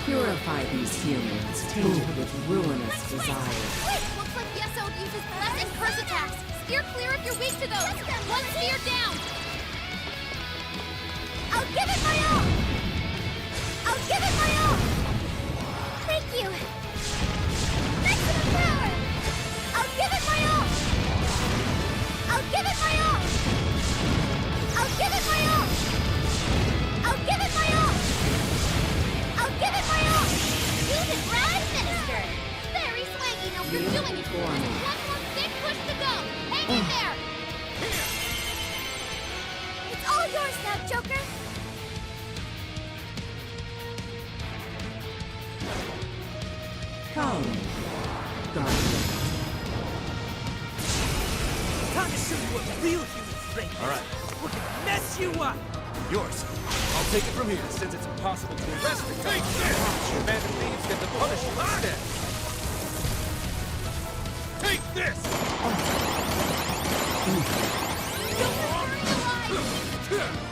Purify these humans tainted with ruinous desires. Wait! Looks like Yesod uses bless and curse attacks. Steer clear if you're weak to those. One sphere down. I'll give it my all! I'll give it my all! Thank you! Thanks for the power! I'll give it my all! I'll give it my all! I'll give it my all! I'll give it my all! I'll give it my all! Use it, Prime Minister! Very swaggy, no, you're doing it for me. One more big push to go! Hang in there! It's all yours now, Joker! Come, Guardian. Time to show you what real humans think. All right. We're gonna mess you up. Yours. I'll take it from here, since it's impossible to arrest me. Take this! Abandoned thieves get to punish you instead. Take this!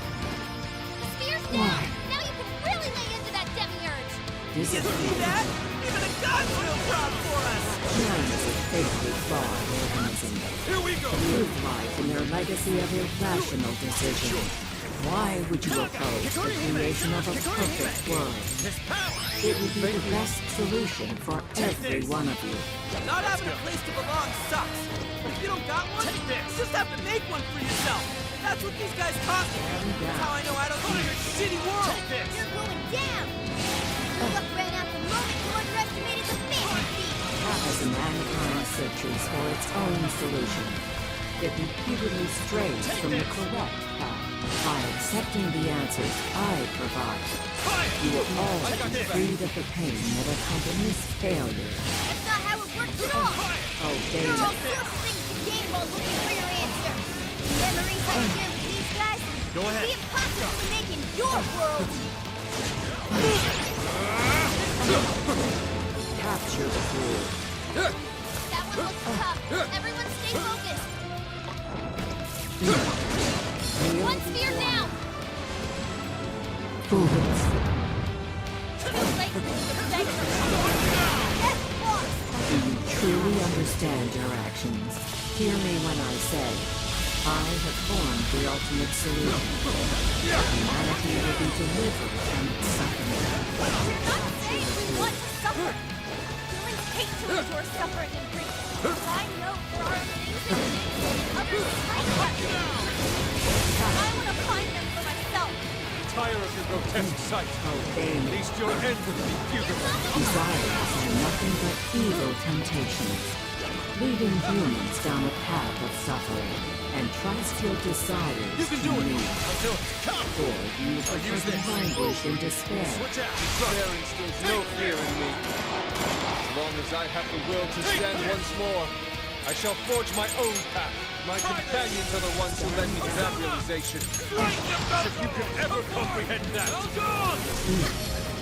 Spear's down! Now you can really lay into that demiurge! You see that? Even a god's real proud for us! Man is a fatally flawed organism. Here we go! Proof lies in their legacy of irrational decisions. Why would you oppose the creation of a perfect world? It would be the best solution for every one of you. Not having a place to belong sucks. But if you don't got one, you just have to make one for yourself. That's what these guys taught me. That's how I know I don't live in your shitty world. You're going down! Luck ran out the moment you underestimated the fantasy! As mankind searches for its own solution, it repeatedly strays from the correct path. By accepting the answers I provide, you will all be freed of the pain that accompanies failure. That's not how it works at all! Obey There are all me. sorts of things to gain while looking for your answer. Memories I share with these guys Go ahead. be impossible to make in your world! Capture the fool. That one looks tough. Everyone stay focused. One sphere down! Fools. Do you truly understand your actions? Hear me when I say, I have formed the ultimate solution. Humanity will be delivered from its suffering. You're not saying we want to suffer. Feelings hate to endure suffering and grief. I know there are amazing things others might have. I want to find them for myself. Time tire of your grotesque sight. At least your end will be futile. Desires are nothing but evil temptations, leading humans down a path of suffering. And trust your desires. You can do it! Until Or use language in despair. Switch out! There instills no fear in me. As long as I have the will to stand once more, I shall forge my own path. My companions are the ones who led me to that realization. As if you could ever comprehend that.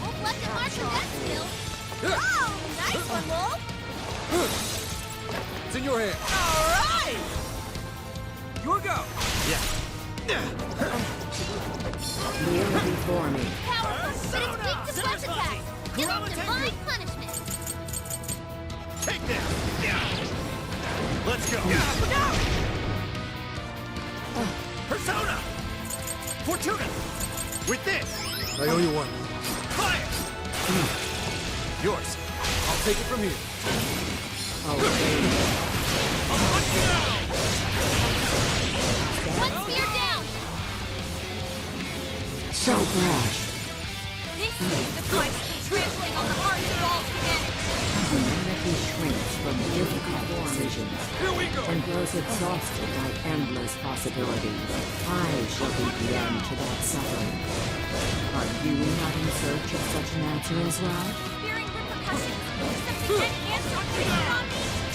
Wolf left a mark for that skill. Oh, nice one, Wolf! It's in your hand. All right! Your go! Kneel before me. Powerful, but it's weak to punch attacks. Give it divine punishment. Take this! Let's go! Persona! Fortuna! With this! I owe you one. Fire! Yours. I'll take it from here. One spear down. So brash. This is the price of trampling on the hearts of all humanity. Humanity shrinks from difficult decisions. Here we go! And grows exhausted by endless possibilities. I shall be the end to that suffering. Are you not in search of such an answer as well? Fearing repercussions, except to get answers based on me.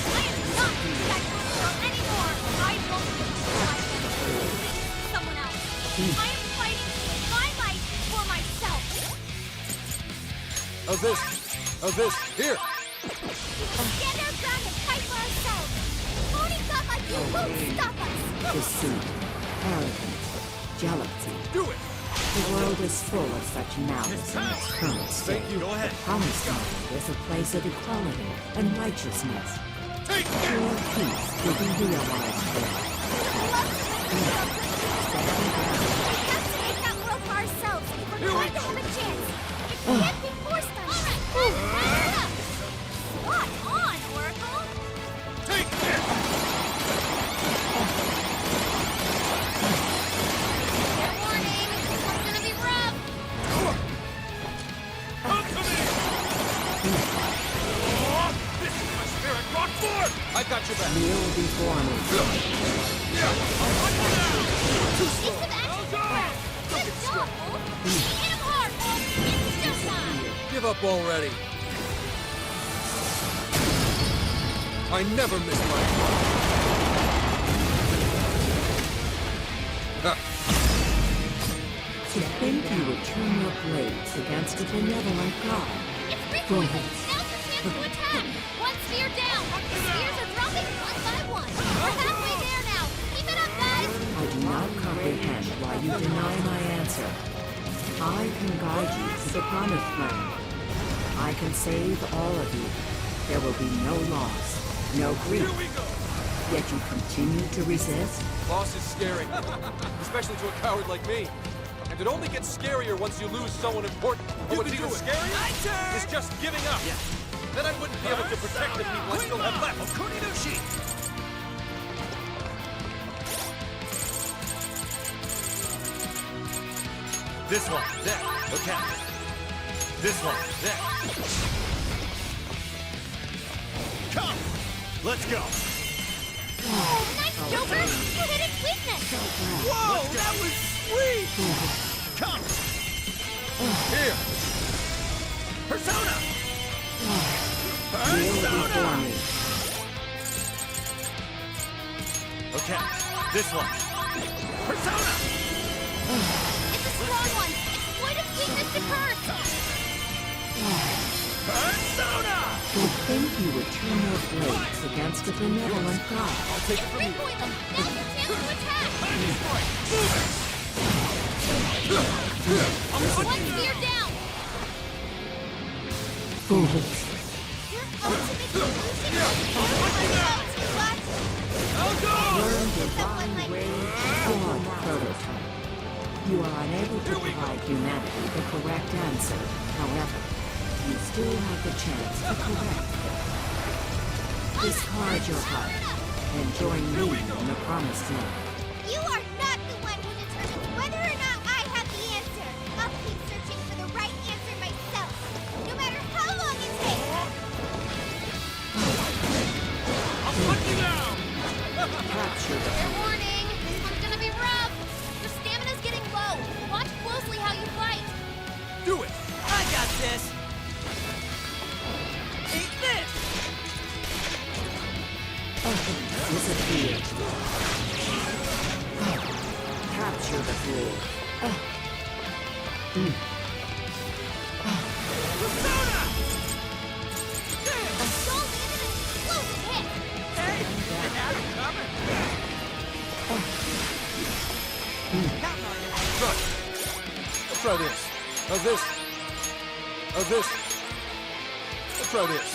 I am not that girl anymore. I won't lose my family. Someone else. I am fighting my life for myself. Of this. Here. Stand our ground and fight for ourselves. Pony thought like you won't stop us. Deceit, arrogance, jealousy. Do it! The world is full of such malice in its current state. Go ahead. The promised land is a place of equality and righteousness. Take Pure peace will be realized there. We have to make that world for ourselves if we're going to have a chance. It can't be forced on us. Alright, up. Spot on, Oracle. Take this! Fair warning, this one's gonna be rough. Come to me! This is my spirit rock forward! I got your back. Kneel before me. Piece of action crack. Let's go, Wolf. Hit him hard, Wolf. It's still time. Give up already. I never miss my To think you would turn your blades against a benevolent god. It's Regrouping. Now's the chance to attack. One spear down. The spears are dropping one by one. We're halfway there now. Keep it up, guys. I do not comprehend why you deny my answer. I can guide you to the promised land. I can save all of you. There will be no loss, no grief. Here we go! Yet you continue to resist? Loss is scary, especially to a coward like me. And it only gets scarier once you lose someone important. You What's can even do it. scarier is just giving up. Then I wouldn't be able to protect the people I still have left. This one, there. Okay. This one, there. Come! Let's go! Oh, nice, Joker. You hit its weakness. Whoa, that was sweet! Come! Here! Persona! Kneel before me. Okay, this one. Persona! It's a strong one. Exploit its weakness to curse. Persona! To think you would turn your blades against a benevolent god. I'll take it from you. Pinpoint them. Now's the chance to attack. One spear down. Fools. Your ultimate solution is what? Learn divine rage or prototype. You are unable to provide humanity the correct answer. However, you still have the chance to correct it. Discard your heart and join me in the promised land. You are not the one who determines whether or not I have the answer. A Capture the fool. Let's try this. How's this? How's this? Let's try this.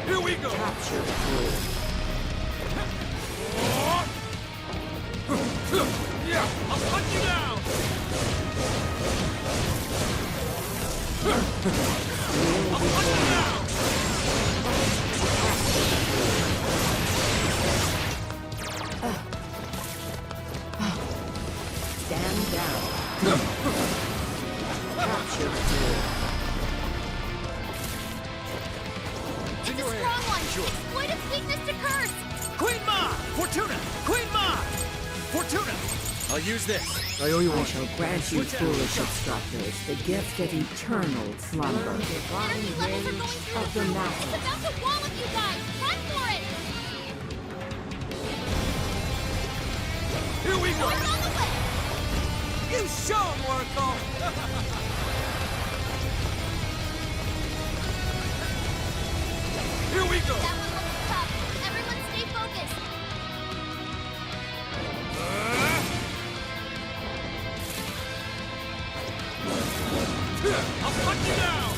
Here we go. Capture the fool. Yeah, I'll hunt you down. I'll hunt you down. Stand down. Capture the fool. It's a strong one! Exploit its weakness to curse! Queen Ma! Fortuna! Queen Ma! Fortuna! I'll use this. I owe you I one. shall grant you, foolish obstructors, the gift of eternal slumber. Energy levels are going through Of the the roof! mountain. It's about to wall up you guys! Run for it! Here we go. It's on the way! You show 'em, Oracle! Here we go. That one looks tough. Everyone stay focused. I'll hunt you down.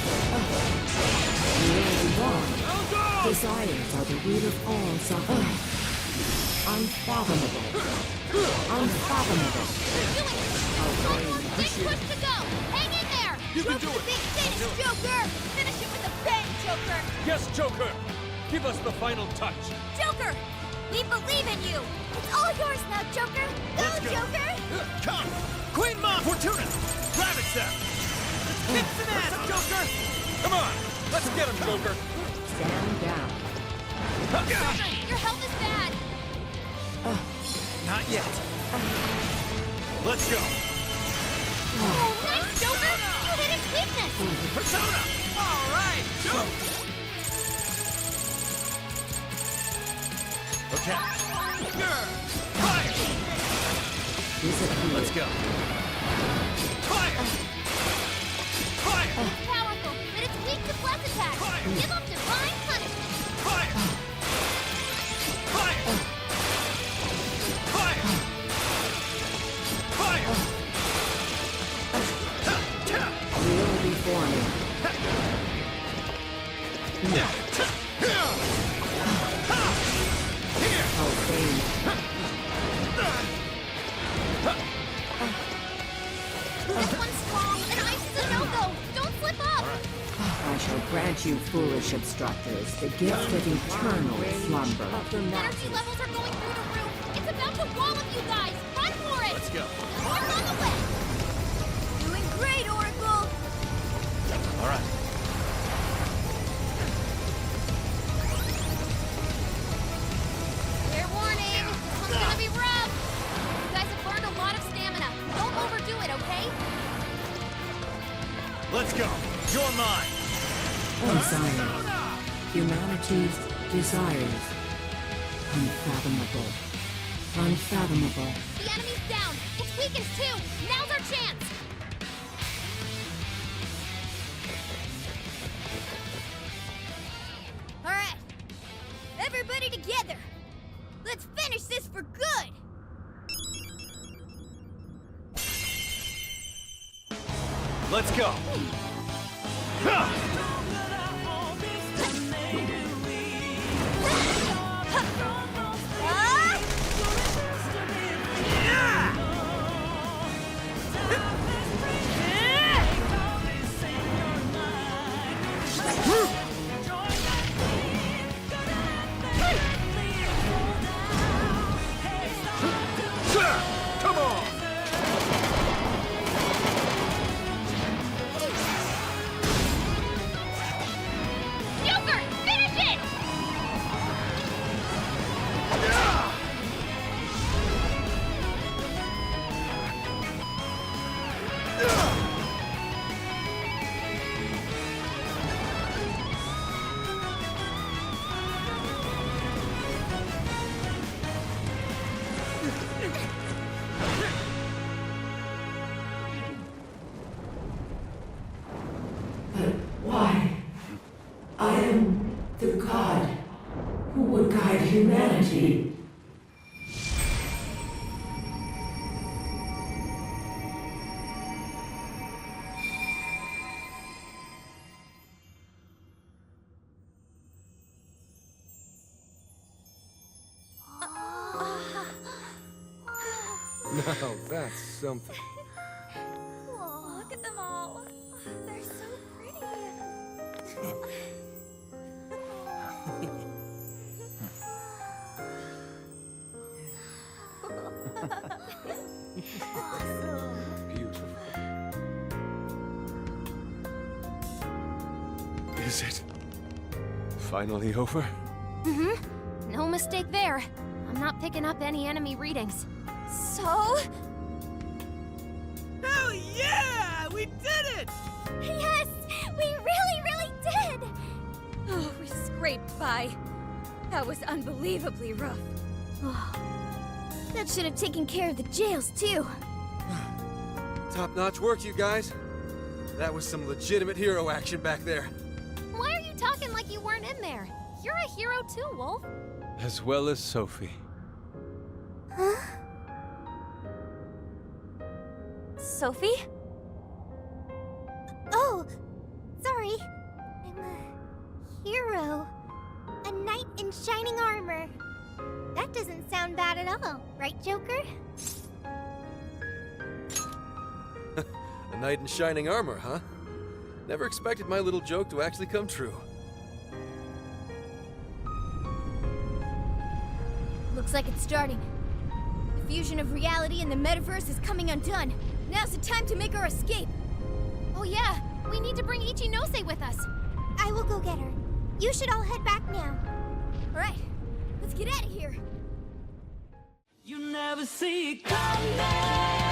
Really wrong. I'll go. Desires are the root of all suffering. Unfathomable. Unfathomable. You're doing it! One more big push to go! Hang in there! You can do Go for it. the big finish, Joker! Finish it with a bang, Joker! Yes, Joker! Give us the final touch. Joker! We believe in you! It's all yours now, Joker! Go, Let's go. Joker! Come! Queen Ma! Fortuna! Ravage them! Kick some ass, Joker! Come on. Let's get him, Joker. Stand down. Joker, your health is bad! Not yet. Let's go. Oh, nice, Joker! You hit its weakness! Persona! All right! Okay. Fire! Disappear. Let's go. Fire! Fire! Powerful, but it's weak to bless attacks! Fire! Give them divine punishment! Fire! Fire! Fire! Fire! Wheel before me. Obey me. This one's strong, and ice is a no-go! Don't slip up! I shall grant you, foolish obstructors, the gift of eternal slumber. Energy levels are going through the roof! It's about to wall up you guys! Run for it! Let's go. More on the way! Doing great, Oracle! All right. Fair warning! This one's gonna be rough! You guys have burned a lot of stamina. Don't overdo it, okay? Let's go. You're mine. Desire. Humanity's desires. Unfathomable. Unfathomable. The enemy's down! It's weakened too! Now's our chance! Alright! Everybody together! Let's finish this for good! Let's go. Ha! Come on. would guide humanity. Now that's something. Oh, look at them all. They're so pretty. Beautiful. Is it finally over? Mm-hmm. No mistake there. I'm not picking up any enemy readings. So? Hell yeah! We did it! Yes! We really did! Oh, we scraped by. That was unbelievably rough. Oh, that should have taken care of the jails, too. Top-notch work, you guys. That was some legitimate hero action back there. Why are you talking like you weren't in there? You're a hero too, Wolf. As well as Sophie. Huh? Sophie? Oh, sorry. I'm a hero. A knight in shining armor. That doesn't sound bad at all, right, Joker? A knight in shining armor, huh? Never expected my little joke to actually come true. Looks like it's starting. The fusion of reality and the metaverse is coming undone. Now's the time to make our escape. Oh yeah, we need to bring Ichinose with us. I will go get her. You should all head back now. All right, let's get out of here. You never see it coming.